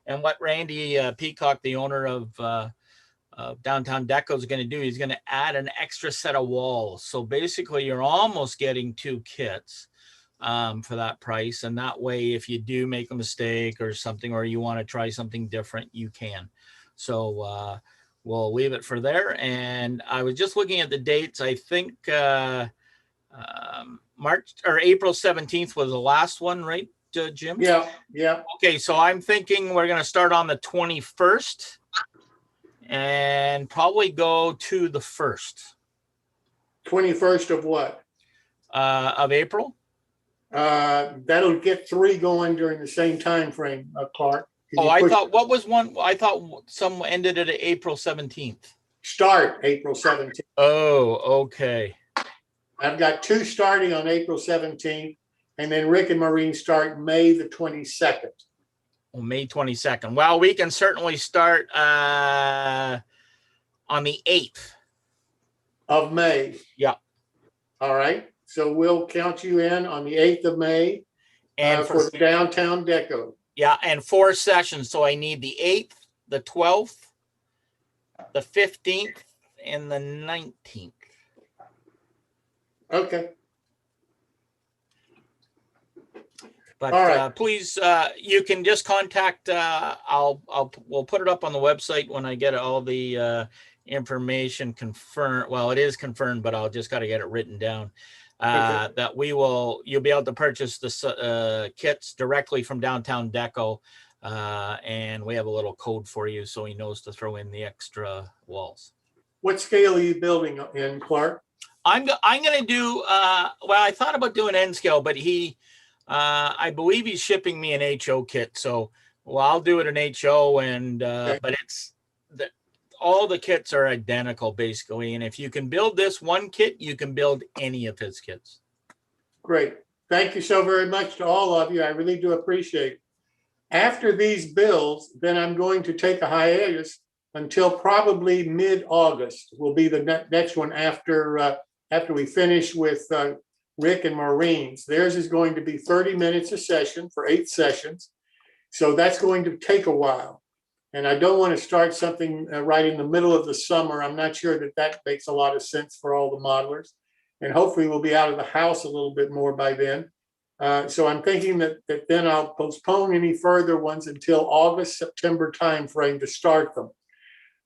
Speaker 6: and what Randy Peacock, the owner of Downtown Deco, is going to do, he's going to add an extra set of walls. So basically you're almost getting 2 kits for that price. And that way, if you do make a mistake or something, or you want to try something different, you can. So we'll leave it for there. And I was just looking at the dates. I think March or April 17th was the last one, right, Jim?
Speaker 1: Yeah, yeah.
Speaker 6: Okay, so I'm thinking we're going to start on the 21st and probably go to the 1st.
Speaker 1: 21st of what?
Speaker 6: Of April.
Speaker 1: That'll get 3 going during the same time frame, Clark.
Speaker 6: Oh, I thought what was one? I thought some ended at April 17th.
Speaker 1: Start April 17th.
Speaker 6: Oh, okay.
Speaker 1: I've got 2 starting on April 17th, and then Rick and Maureen start May the 22nd.
Speaker 6: Well, May 22nd. Well, we can certainly start on the 8th
Speaker 1: of May.
Speaker 6: Yeah.
Speaker 1: All right, so we'll count you in on the 8th of May
Speaker 6: And
Speaker 1: for the downtown deco.
Speaker 6: yeah, and 4 sessions. So I need the 8th, the 12th, the 15th, and the 19th.
Speaker 1: Okay.
Speaker 6: But
Speaker 1: All right.
Speaker 6: please, you can just contact. We'll put it up on the website when I get all the information confirmed. Well, it is confirmed, but I'll just got to get it written down.
Speaker 1: Okay.
Speaker 6: That you'll be able to purchase the kits directly from Downtown Deco, and we have a little code for you so he knows to throw in the extra walls.
Speaker 1: What scale are you building in, Clark?
Speaker 6: I'm going to do. Well, I thought about doing N scale, but I believe he's shipping me an HO kit. So, well, I'll do it in HO, and
Speaker 1: Okay.
Speaker 6: but all the kits are identical basically. And if you can build this one kit, you can build any of his kits.
Speaker 1: Great. Thank you so very much to all of you. I really do appreciate it. After these builds, then I'm going to take a hiatus until probably mid-August will be the next one after we finish with Rick and Maureen's. Theirs is going to be 30 minutes a session for 8 sessions. So that's going to take a while. And I don't want to start something right in the middle of the summer. I'm not sure that makes a lot of sense for all the modelers. And hopefully we'll be out of the house a little bit more by then. So I'm thinking that then I'll postpone any further ones until August, September timeframe to start them.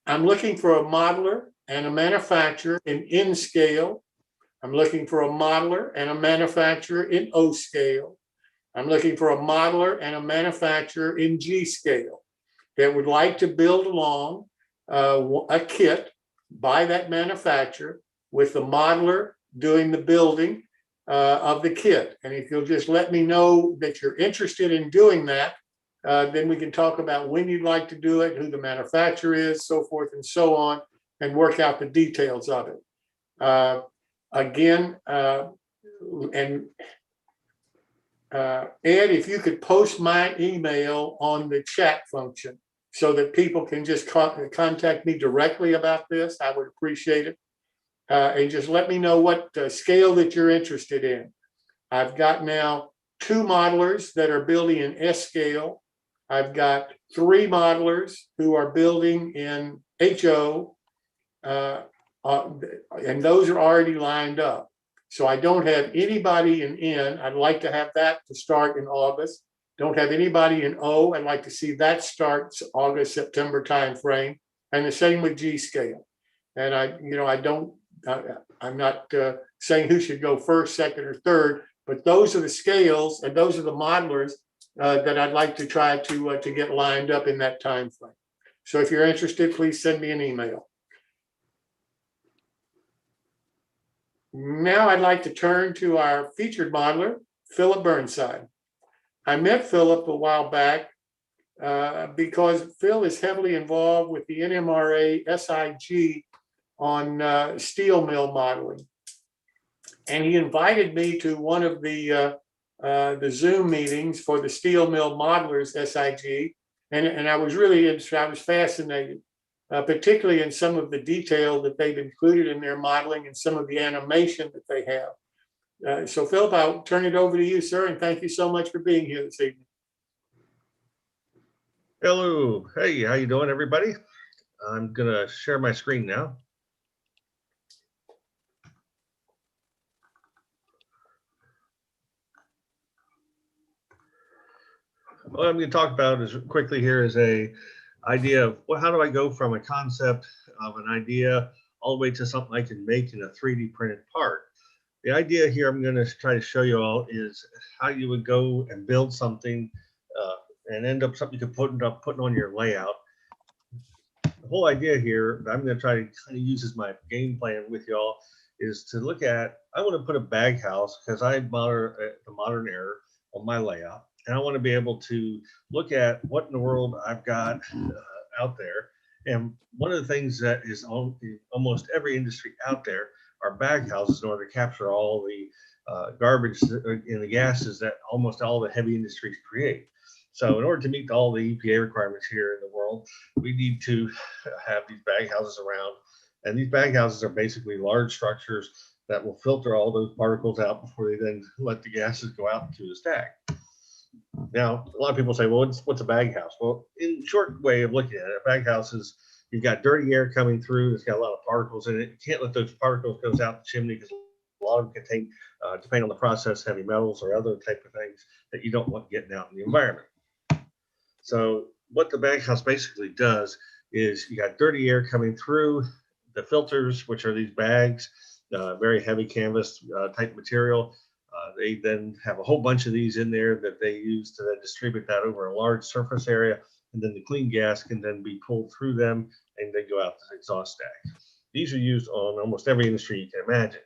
Speaker 1: I'm looking for a modeler and a manufacturer in N scale. I'm looking for a modeler and a manufacturer in O scale. I'm looking for a modeler and a manufacturer in G scale that would like to build along a kit by that manufacturer with the modeler doing the building of the kit. And if you'll just let me know that you're interested in doing that, then we can talk about when you'd like to do it, who the manufacturer is, so forth and so on, and work out the details of it. Again, Ed, if you could post my email on the chat function so that people can just contact me directly about this, I would appreciate it. And just let me know what scale that you're interested in. I've got now 2 modelers that are building in S scale. I've got 3 modelers who are building in HO, and those are already lined up. So I don't have anybody in N. I'd like to have that to start in August. Don't have anybody in O. I'd like to see that start August, September timeframe, and the same with G scale. And I'm not saying who should go first, second, or third, but those are the scales and those are the modelers that I'd like to try to get lined up in that time frame. So if you're interested, please send me an email. Now I'd like to turn to our featured modeler, Philip Burnside. I met Philip a while back because Phil is heavily involved with the NMRA SIG on steel mill modeling. And he invited me to one of the Zoom meetings for the Steel Mill Modelers SIG. And I was really interested, I was fascinated, particularly in some of the detail that they've included in their modeling and some of the animation that they have. So Philip, I'll turn it over to you, sir, and thank you so much for being here this evening.
Speaker 15: Hello. Hey, how you doing, everybody? I'm gonna share my screen now. What I'm going to talk about is quickly here is a idea of how do I go from a concept of an idea all the way to something I can make in a 3D printed part. The idea here I'm going to try to show you all is how you would go and build something and end up something you could end up putting on your layout. The whole idea here that I'm going to try to kind of use as my game plan with y'all is to look at, I want to put a bag house because I model the modern era on my layout. And I want to be able to look at what in the world I've got out there. And one of the things that is on almost every industry out there are bag houses in order to capture all the garbage and the gases that almost all the heavy industries create. So in order to meet all the EPA requirements here in the world, we need to have these bag houses around. And these bag houses are basically large structures that will filter all those particles out before they then let the gases go out into the stack. Now, a lot of people say, well, what's a bag house? Well, in short way of looking at it, a bag house is you've got dirty air coming through. It's got a lot of particles in it. You can't let those particles go out the chimney because a lot of them contain, depending on the process, heavy metals or other type of things that you don't want getting out in the environment. So what the bag house basically does is you got dirty air coming through the filters, which are these bags, very heavy canvas type material. They then have a whole bunch of these in there that they use to then distribute that over a large surface area. And then the clean gas can then be pulled through them and they go out the exhaust stack. These are used on almost every industry you can imagine.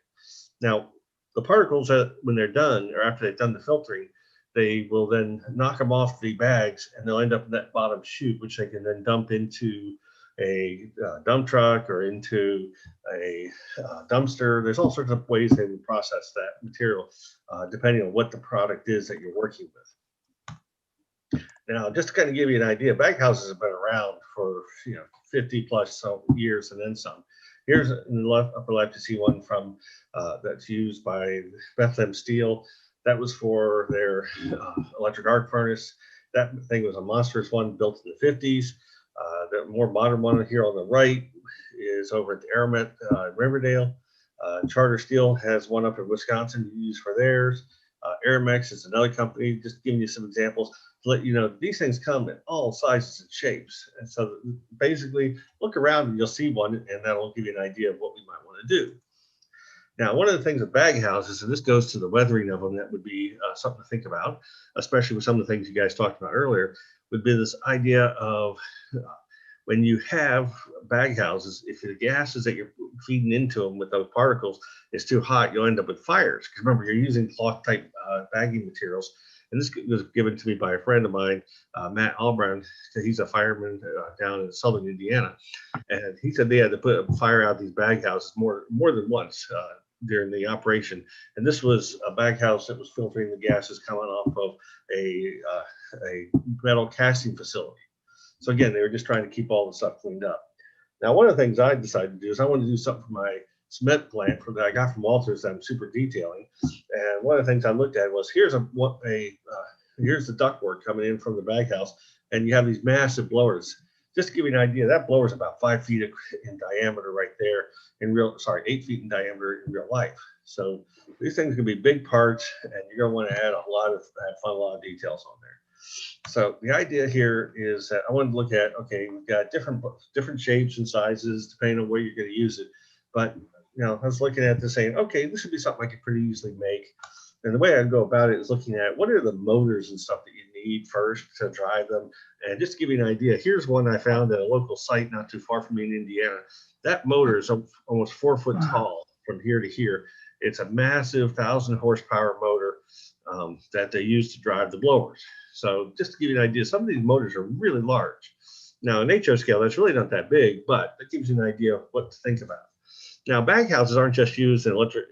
Speaker 15: Now, the particles, when they're done, or after they've done the filtering, they will then knock them off the bags and they'll end up in that bottom chute, which they can then dump into a dump truck or into a dumpster. There's all sorts of ways they would process that material, depending on what the product is that you're working with. Now, just to kind of give you an idea, bag houses have been around for 50 plus years and then some. Here's in the upper left, you see one from that's used by Bethlehem Steel. That was for their electric arc furnace. That thing was a monstrous one built in the 50s. The more modern one here on the right is over at the Aramet in Riverdale. Charter Steel has one up in Wisconsin used for theirs. Aramex is another company, just giving you some examples to let you know these things come in all sizes and shapes. And so basically look around and you'll see one and that'll give you an idea of what we might want to do. Now, one of the things with bag houses, and this goes to the weathering of them, that would be something to think about, especially with some of the things you guys talked about earlier, would be this idea of when you have bag houses, if the gases that you're feeding into them with those particles is too hot, you'll end up with fires. Because remember, you're using cloth type bagging materials. And this was given to me by a friend of mine, Matt Albrown. He's a fireman down in southern Indiana. And he said they had to put a fire out these bag houses more than once during the operation. And this was a bag house that was filtering the gases coming off of a metal casting facility. So again, they were just trying to keep all the stuff cleaned up. Now, one of the things I decided to do is I wanted to do something for my cement plant that I got from Walters that I'm super detailing. And one of the things I looked at was here's here's the ductwork coming in from the bag house, and you have these massive blowers. Just to give you an idea, that blower is about 5 feet in diameter right there, 8 feet in diameter in real life. So these things can be big parts, and you're going to want to add a lot of details on there. So the idea here is that I wanted to look at, okay, we've got different shapes and sizes depending on where you're going to use it. But I was looking at this saying, okay, this would be something I could pretty easily make. And the way I go about it is looking at what are the motors and stuff that you need first to drive them. And just to give you an idea, here's one I found at a local site not too far from me in Indiana. That motor is almost 4 foot tall from here to here. It's a massive 1,000 horsepower motor that they use to drive the blowers. So just to give you an idea, some of these motors are really large. Now, in HO scale, that's really not that big, but that gives you an idea of what to think about. Now, bag houses aren't just used in electric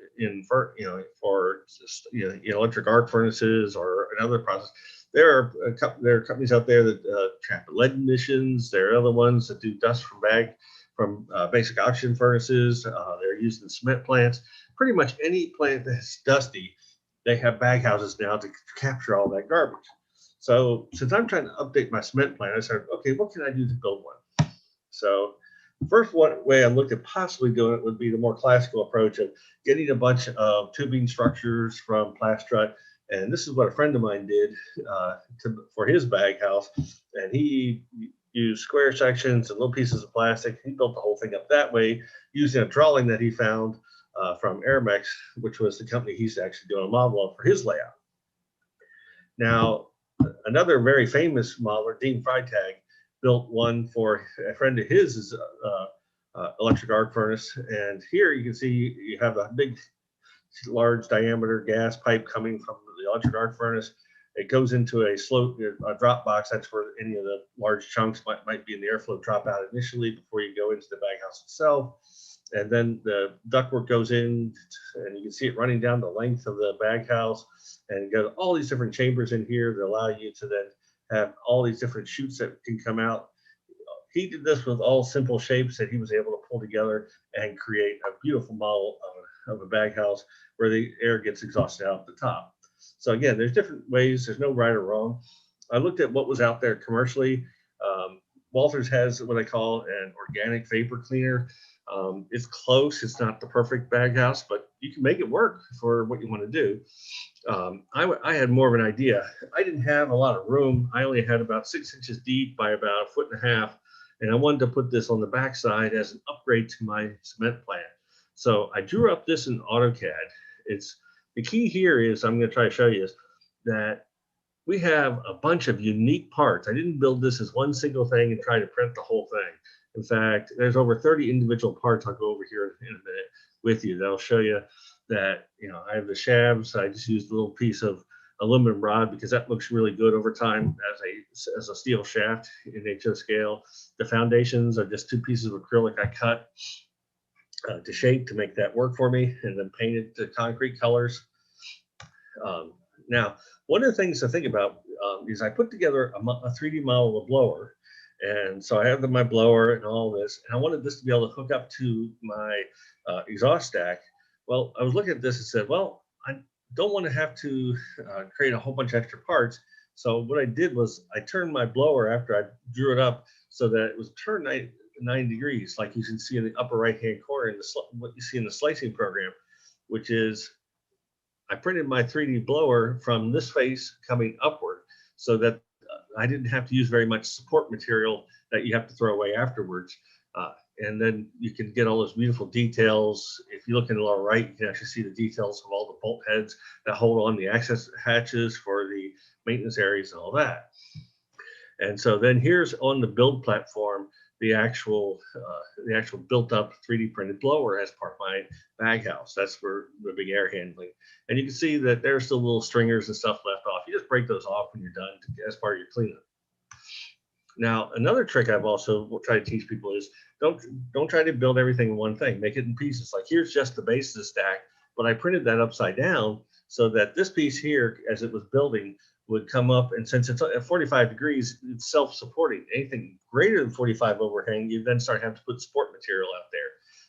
Speaker 15: electric arc furnaces or another process. There are companies out there that trap lead emissions. There are other ones that do dust from basic oxygen furnaces. They're used in cement plants. Pretty much any plant that's dusty, they have bag houses now to capture all that garbage. So since I'm trying to update my cement plant, I said, okay, what can I do to build one? So first way I looked at possibly doing it would be the more classical approach of getting a bunch of tubing structures from Plastrut. And this is what a friend of mine did for his bag house. And he used square sections and little pieces of plastic. He built the whole thing up that way using a drawing that he found from Aramex, which was the company he's actually doing a model of for his layout. Now, another very famous modeler, Dean Freitag, built one for a friend of his is electric arc furnace. And here you can see you have a big, large diameter gas pipe coming from the electric arc furnace. It goes into a drop box. That's where any of the large chunks might be in the airflow drop out initially before you go into the bag house itself. And then the ductwork goes in, and you can see it running down the length of the bag house, and you got all these different chambers in here that allow you to then have all these different chutes that can come out. He did this with all simple shapes that he was able to pull together and create a beautiful model of a bag house where the air gets exhausted out the top. So again, there's different ways. There's no right or wrong. I looked at what was out there commercially. Walters has what I call an organic vapor cleaner. It's close. It's not the perfect bag house, but you can make it work for what you want to do. I had more of an idea. I didn't have a lot of room. I only had about 6 inches deep by about 1.5 feet. And I wanted to put this on the backside as an upgrade to my cement plant. So I drew up this in AutoCAD. It's the key here is I'm going to try to show you is that we have a bunch of unique parts. I didn't build this as one single thing and try to print the whole thing. In fact, there's over 30 individual parts. I'll go over here in a minute with you. That'll show you that, you know, I have the shafts. I just used a little piece of aluminum rod because that looks really good over time as a steel shaft in HO scale. The foundations are just 2 pieces of acrylic I cut to shape to make that work for me, and then painted to concrete colors. Now, one of the things to think about is I put together a 3D model of the blower. And so I have my blower and all this, and I wanted this to be able to hook up to my exhaust stack. Well, I was looking at this and said, well, I don't want to have to create a whole bunch of extra parts. So what I did was I turned my blower after I drew it up so that it was turned 9 degrees, like you can see in the upper right-hand corner in what you see in the slicing program, which is I printed my 3D blower from this face coming upward so that I didn't have to use very much support material that you have to throw away afterwards. And then you can get all those beautiful details. If you look in the lower right, you can actually see the details of all the bolt heads that hold on the access hatches for the maintenance areas and all that. And so then here's on the build platform, the actual built up 3D printed blower as part of my bag house. That's for the big air handling. And you can see that there's still little stringers and stuff left off. You just break those off when you're done as part of your cleanup. Now, another trick I've also tried to teach people is don't try to build everything in one thing. Make it in pieces. Like here's just the base of the stack, but I printed that upside down so that this piece here, as it was building, would come up, and since it's at 45 degrees, it's self-supporting. Anything greater than 45 overhang, you then start having to put support material out there.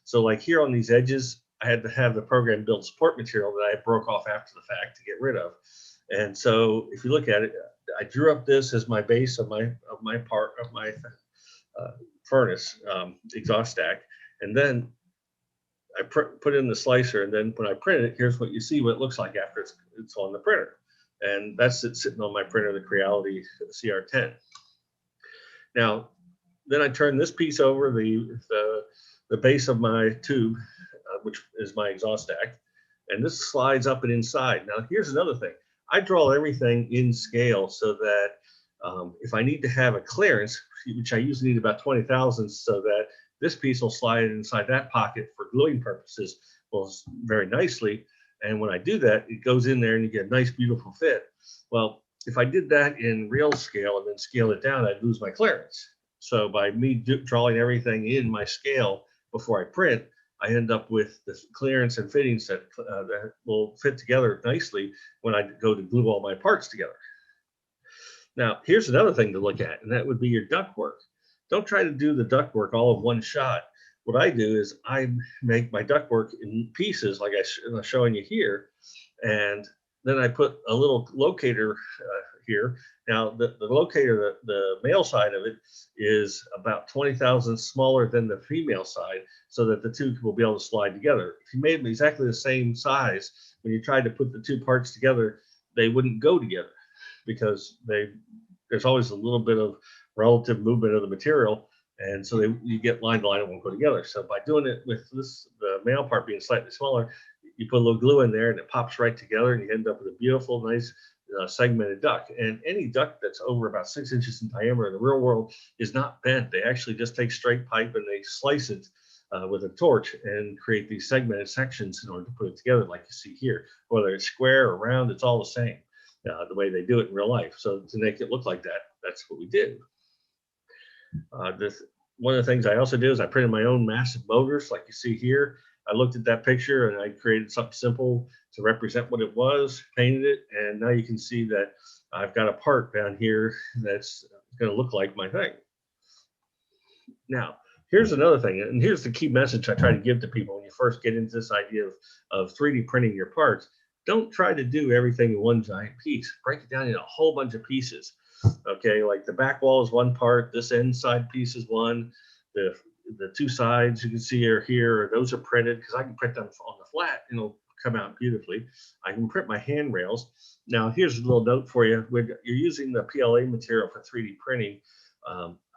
Speaker 15: So like here on these edges, I had to have the program build support material that I broke off after the fact to get rid of. And so if you look at it, I drew up this as my base of my furnace exhaust stack, and then I put in the slicer, and then when I print it, here's what you see what it looks like after it's on the printer. And that's it sitting on my printer, the Creality CR10. Now, then I turn this piece over, the base of my tube, which is my exhaust stack, and this slides up and inside. Now, here's another thing. I draw everything in scale so that if I need to have a clearance, which I usually need about 20 thousandths, so that this piece will slide inside that pocket for gluing purposes very nicely. And when I do that, it goes in there and you get a nice, beautiful fit. Well, if I did that in real scale and then scale it down, I'd lose my clearance. So by me drawing everything in my scale before I print, I end up with the clearance and fittings that will fit together nicely when I go to glue all my parts together. Now, here's another thing to look at, and that would be your ductwork. Don't try to do the ductwork all in one shot. What I do is I make my ductwork in pieces like I'm showing you here, and then I put a little locator here. Now the locator, the male side of it is about 20 thousandths smaller than the female side, so that the two will be able to slide together. If you made them exactly the same size, when you tried to put the two parts together, they wouldn't go together because there's always a little bit of relative movement of the material. And so you get line to line, it won't go together. So by doing it with the male part being slightly smaller, you put a little glue in there and it pops right together, and you end up with a beautiful, nice segmented duct. And any duct that's over about 6 inches in diameter in the real world is not bent. They actually just take straight pipe and they slice it with a torch and create these segmented sections in order to put it together like you see here. Whether it's square or round, it's all the same, the way they do it in real life. So to make it look like that, that's what we did. One of the things I also did is I printed my own massive motors like you see here. I looked at that picture and I created something simple to represent what it was, painted it, and now you can see that I've got a part down here that's going to look like my thing. Now, Here's another thing, and here's the key message I try to give to people when you first get into this idea of 3D printing your parts. Don't try to do everything in one giant piece. Break it down into a whole bunch of pieces. Okay, like the back wall is one part, this inside piece is one, the two sides you can see are here, those are printed because I can print them on the flat and it'll come out beautifully. I can print my handrails. Now, here's a little note for you. When you're using the PLA material for 3D printing,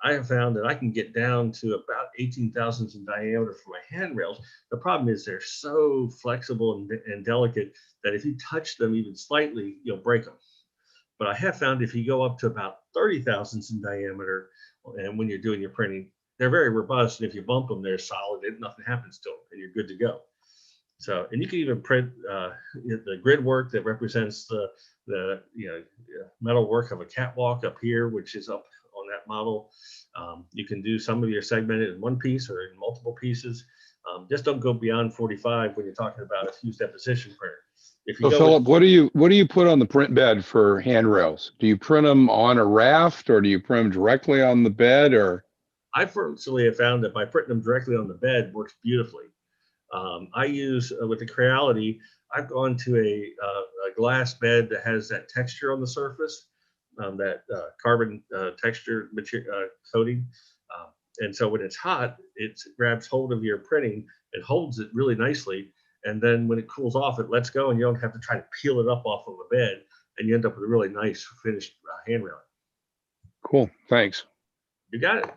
Speaker 15: I have found that I can get down to about 18 thousandths in diameter for my handrails. The problem is they're so flexible and delicate that if you touch them even slightly, you'll break them. But I have found if you go up to about 30 thousandths in diameter, and when you're doing your printing, they're very robust. And if you bump them, they're solid. Nothing happens to them, and you're good to go. So, and you can even print the grid work that represents the metal work of a catwalk up here, which is up on that model. You can do some of your segmented in one piece or in multiple pieces. Just don't go beyond 45 when you're talking about a fused deposition printer. If you
Speaker 14: So Philip, what do you put on the print bed for handrails? Do you print them on a raft, or do you print them directly on the bed? Or
Speaker 15: I personally have found that by printing them directly on the bed works beautifully. I use with the Creality, I've gone to a glass bed that has that texture on the surface, that carbon texture material coating. And so when it's hot, it grabs hold of your printing and holds it really nicely. And then when it cools off, it lets go and you don't have to try to peel it up off of a bed, and you end up with a really nice finished handrail.
Speaker 14: Cool, thanks.
Speaker 15: You got it.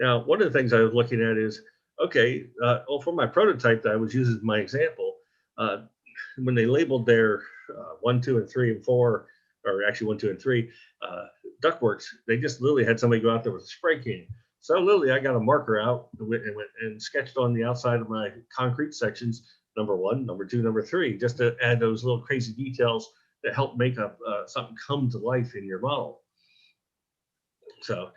Speaker 15: Now, one of the things I was looking at is, okay, well, for my prototype that I was using as my example, when they labeled their 1, 2, and 3, and 4, or actually 1, 2, and 3 ductworks, they just literally had somebody go out there with a spray can. So literally, I got a marker out and sketched on the outside of my concrete sections, number 1, number 2, number 3, just to add those little crazy details that help make up something come to life in your model. So,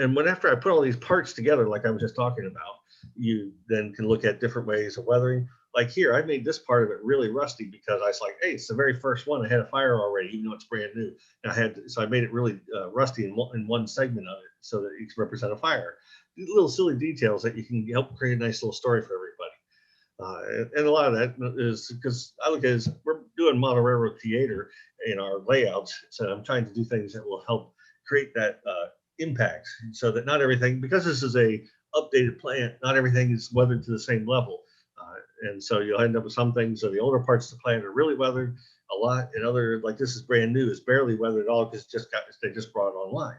Speaker 15: and after I put all these parts together, like I was just talking about, you then can look at different ways of weathering. Like here, I made this part of it really rusty because I was like, hey, it's the very first one. I had a fire already, even though it's brand new. And so I made it really rusty in one segment of it so that it can represent a fire. These little silly details that you can help create a nice little story for everybody. And a lot of that is because I look at it as we're doing model railroad theater in our layouts. So I'm trying to do things that will help create that impact so that not everything, because this is a updated plant, not everything is weathered to the same level. And so you'll end up with some things. So the older parts of the plant are really weathered a lot, and other, like this is brand new, is barely weathered at all because they just brought it online.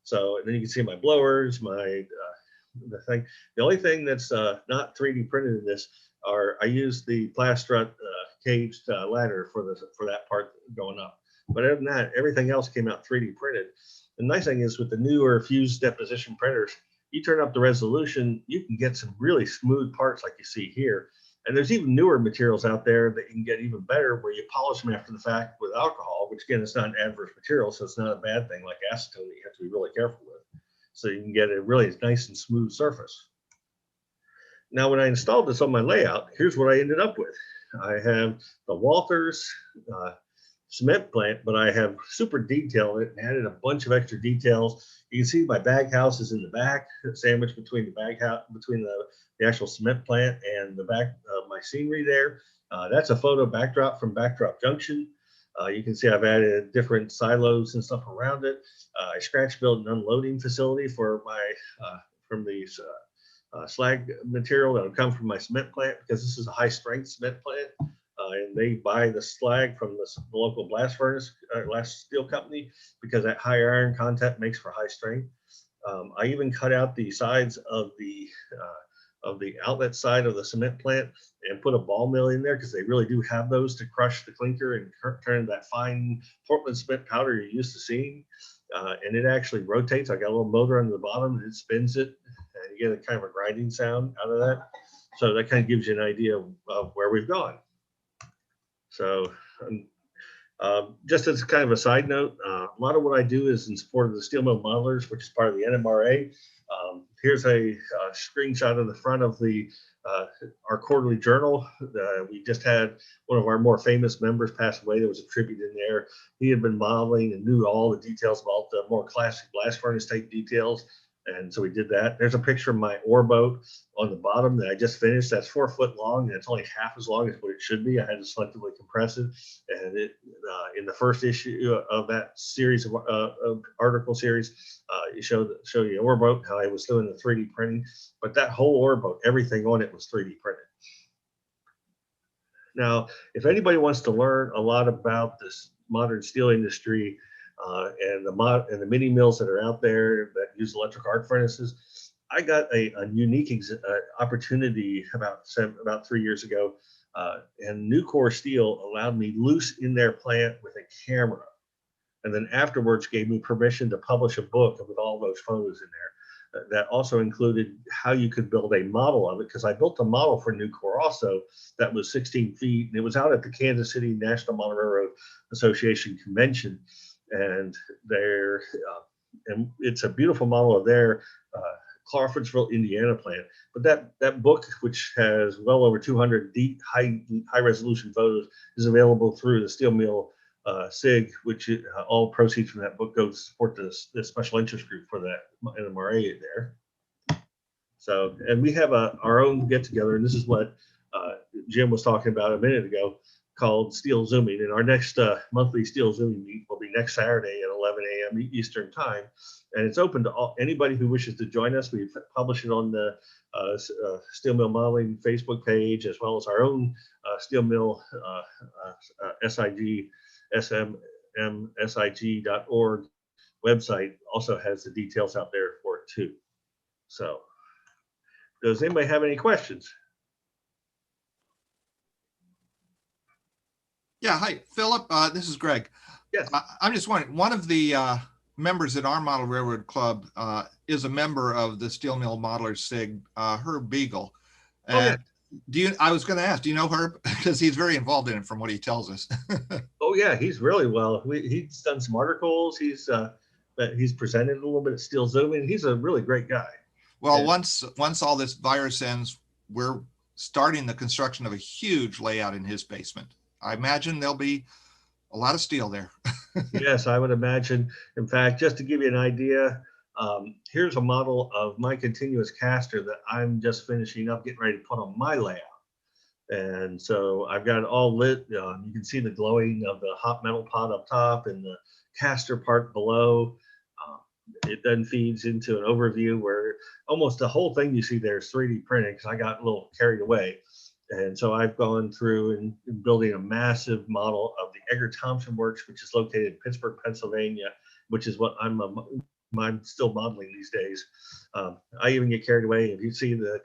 Speaker 15: So, and then you can see my blowers, the thing. The only thing that's not 3D printed in this I used the Plastrut caged ladder for that part going up. But other than that, everything else came out 3D printed. The nice thing is with the newer fused deposition printers, you turn up the resolution, you can get some really smooth parts like you see here. And there's even newer materials out there that you can get even better where you polish them after the fact with alcohol, which again, it's not an adverse material, so it's not a bad thing like acetone that you have to be really careful with. So you can get a really nice and smooth surface. Now, when I installed this on my layout, here's what I ended up with. I have the Walthers cement plant, but I have super detailed it and added a bunch of extra details. You can see my bag house is in the back, sandwiched between the bag house, between the actual cement plant and the back of my scenery there. That's a photo backdrop from Backdrop Junction. You can see I've added different silos and stuff around it. I scratch built an unloading facility for my from these slag material that will come from my cement plant, because this is a high strength cement plant. And they buy the slag from the local blast furnace, blast steel company, because that high iron content makes for high strength. I even cut out the sides of the outlet side of the cement plant and put a ball mill in there, because they really do have those to crush the clinker and turn that fine Portland cement powder you're used to seeing. And it actually rotates. I got a little motor on the bottom and it spins it, and you get a kind of a grinding sound out of that. So that kind of gives you an idea of where we've gone. So just as kind of a side note, a lot of what I do is in support of the Steel Mill Modelers, which is part of the NMRA. Here's a screenshot of the front of our quarterly journal. We just had one of our more famous members pass away. There was a tribute in there. He had been modeling and knew all the details about the more classic blast furnace type details. And so we did that. There's a picture of my ore boat on the bottom that I just finished. That's 4 foot long, and it's only half as long as what it should be. I had to selectively compress it. And it in the first issue of that series of article series, you show the ore boat, how I was doing the 3D printing. But that whole ore boat, everything on it was 3D printed. Now, if anybody wants to learn a lot about this modern steel industry, and the mini mills that are out there that use electric arc furnaces, I got a unique opportunity about 3 years ago, and Nucor Steel allowed me loose in their plant with a camera, and then afterwards gave me permission to publish a book with all those photos in there. That also included how you could build a model of it, because I built a model for Nucor also that was 16 feet, and it was out at the Kansas City National Model Railroad Association convention. And and it's a beautiful model of their Clarksville, Indiana plant. But that book, which has well over 200 deep, high resolution photos, is available through the steel mill SIG, which all proceeds from that book go to support the special interest group for that NMRA there. So, and we have our own get together, and this is what Jim was talking about a minute ago, called Steel Zooming. And our next monthly Steel Zooming meet will be next Saturday at 11 a.m. Eastern time. And it's open to anybody who wishes to join us. We've published it on the Steel Mill Modeling Facebook page, as well as our own Steel Mill SIG, smmsig.org website also has the details out there for it too. So, does anybody have any questions?
Speaker 9: Yeah, hi, Philip. This is Greg.
Speaker 15: Yes.
Speaker 9: I'm just wondering, one of the members at our Model Railroad Club is a member of the Steel Mill Modelers SIG, Herb Beagle.
Speaker 15: Yeah.
Speaker 9: I was going to ask, do you know Herb? Because he's very involved in it from what he tells us.
Speaker 15: Oh yeah, he's really well. He's done some articles. He's presented a little bit at Steel Zooming. He's a really great guy.
Speaker 9: Well,
Speaker 15: And
Speaker 9: once all this virus ends, we're starting the construction of a huge layout in his basement. I imagine there'll be a lot of steel there.
Speaker 15: yes, I would imagine. In fact, just to give you an idea, here's a model of my continuous caster that I'm just finishing up, getting ready to put on my layout. And so I've got it all lit. You can see the glowing of the hot metal pot up top and the caster part below. It then feeds into an overview where almost the whole thing you see there is 3D printed, because I got a little carried away. And so I've gone through and building a massive model of the Edgar Thompson Works, which is located in Pittsburgh, Pennsylvania, which is what I'm still modeling these days. I even get carried away. If you see the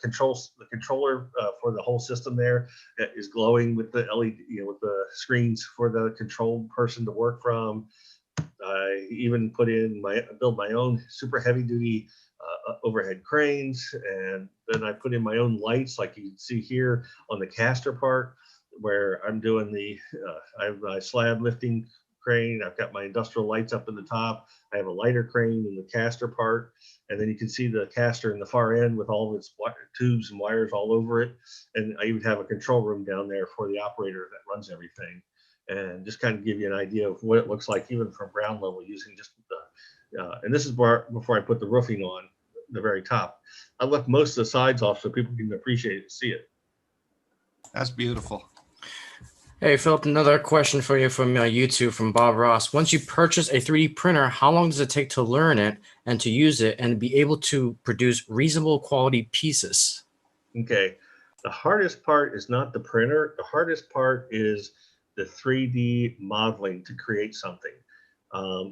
Speaker 15: controller for the whole system there is glowing with the LED, with the screens for the control person to work from. I even build my own super heavy duty overhead cranes, and then I put in my own lights, like you can see here on the caster part, where I'm doing I have my slab lifting crane. I've got my industrial lights up in the top. I have a lighter crane in the caster part, and then you can see the caster in the far end with all of its tubes and wires all over it. And I even have a control room down there for the operator that runs everything. And just kind of give you an idea of what it looks like even from ground level using just and this is before I put the roofing on the very top. I left most of the sides off so people can appreciate it and see it.
Speaker 9: That's beautiful.
Speaker 11: Hey, Philip, another question for you from YouTube from Bob Ross. Once you purchase a 3D printer, how long does it take to learn it and to use it and be able to produce reasonable quality pieces?
Speaker 15: Okay. The hardest part is not the printer. The hardest part is the 3D modeling to create something.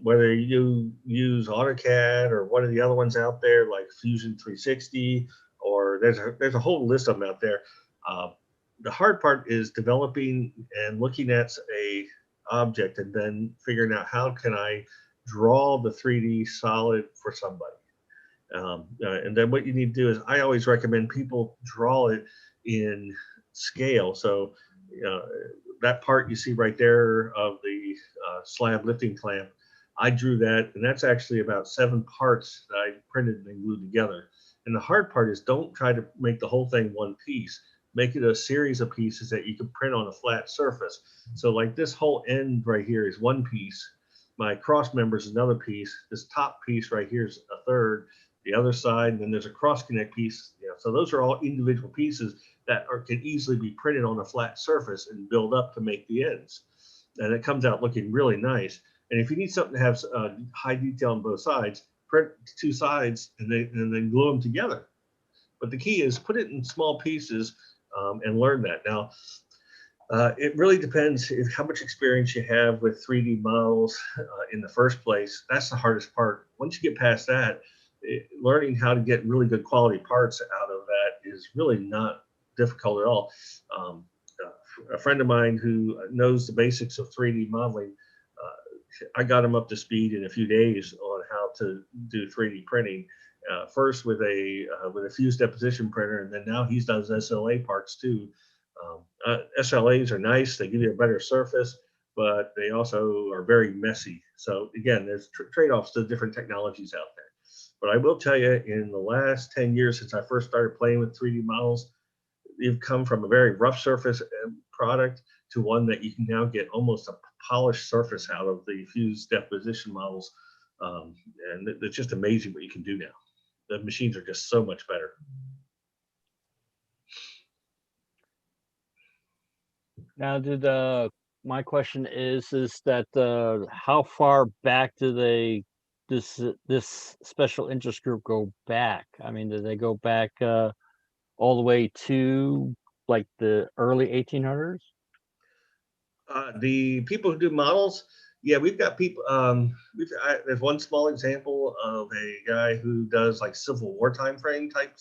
Speaker 15: Whether you use AutoCAD or one of the other ones out there like Fusion 360, or there's a whole list of them out there. The hard part is developing and looking at a object and then figuring out how can I draw the 3D solid for somebody. And then what you need to do is, I always recommend people draw it in scale. So that part you see right there of the slab lifting clamp, I drew that, and that's actually about 7 parts that I printed and glued together. And the hard part is, don't try to make the whole thing one piece. Make it a series of pieces that you can print on a flat surface. So like this whole end right here is one piece. My cross member is another piece. This top piece right here is a third. the other side, and then there's a cross connect piece. So those are all individual pieces that can easily be printed on a flat surface and build up to make the ends. And it comes out looking really nice. And if you need something to have high detail on both sides, print two sides and then glue them together. But the key is put it in small pieces and learn that. Now, it really depends how much experience you have with 3D models in the first place. That's the hardest part. Once you get past that, learning how to get really good quality parts out of that is really not difficult at all. A friend of mine who knows the basics of 3D modeling, I got him up to speed in a few days on how to do 3D printing. First with a fused deposition printer, and then now he does SLA parts too. SLAs are nice; they give you a better surface, but they also are very messy. So again, there's trade-offs to different technologies out there. But I will tell you, in the last 10 years since I first started playing with 3D models, you've come from a very rough surface product to one that you can now get almost a polished surface out of the fused deposition models. And it's just amazing what you can do now. The machines are just so much better.
Speaker 7: Now, my question is that how far back do this special interest group go back? I mean, do they go back all the way to like the early 1800s?
Speaker 15: The people who do models, yeah, we've got people. There's one small example of a guy who does like Civil War time frame type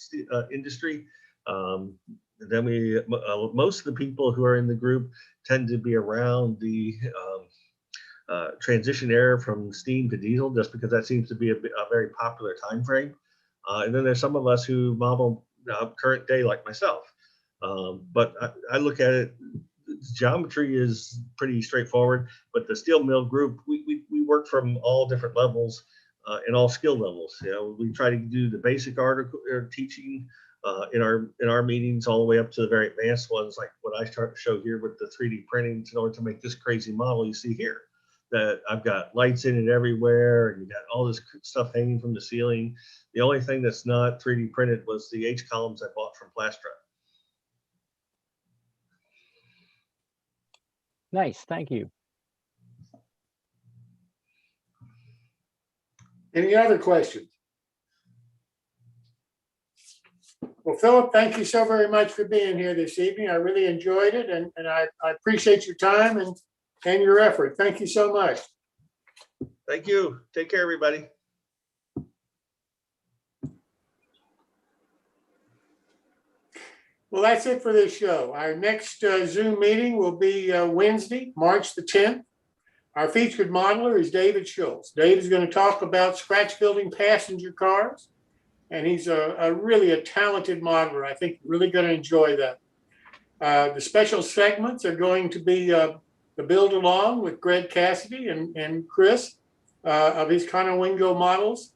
Speaker 15: industry. Then most of the people who are in the group tend to be around the transition era from steam to diesel, just because that seems to be a very popular time frame. And then there's some of us who model current day, like myself. But I look at it. Geometry is pretty straightforward, but the steel mill group, we work from all different levels and all skill levels. We try to do the basic art or teaching in our meetings all the way up to the very advanced ones, like what I start to show here with the 3D printing in order to make this crazy model you see here. That I've got lights in it everywhere, and you got all this stuff hanging from the ceiling. The only thing that's not 3D printed was the H columns I bought from Plastra.
Speaker 7: Nice, thank you.
Speaker 1: Any other questions? Well, Philip, thank you so very much for being here this evening. I really enjoyed it, and I appreciate your time and your effort. Thank you so much.
Speaker 15: Thank you. Take care, everybody.
Speaker 1: Well, that's it for this show. Our next Zoom meeting will be Wednesday, March the 10th. Our featured modeler is David Schultz. Dave is going to talk about scratch building passenger cars, and he's really a talented modeler. I think you're really going to enjoy that. The special segments are going to be the build along with Greg Cassidy and Chris of his Conowingo Models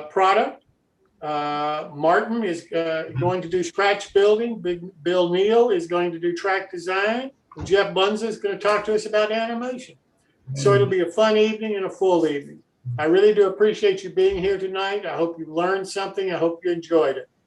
Speaker 1: product. Martin is going to do scratch building. Bill Neal is going to do track design. And Jeff Bunza is going to talk to us about animation. So it'll be a fun evening and a full evening. I really do appreciate you being here tonight. I hope you learned something. I hope you enjoyed it.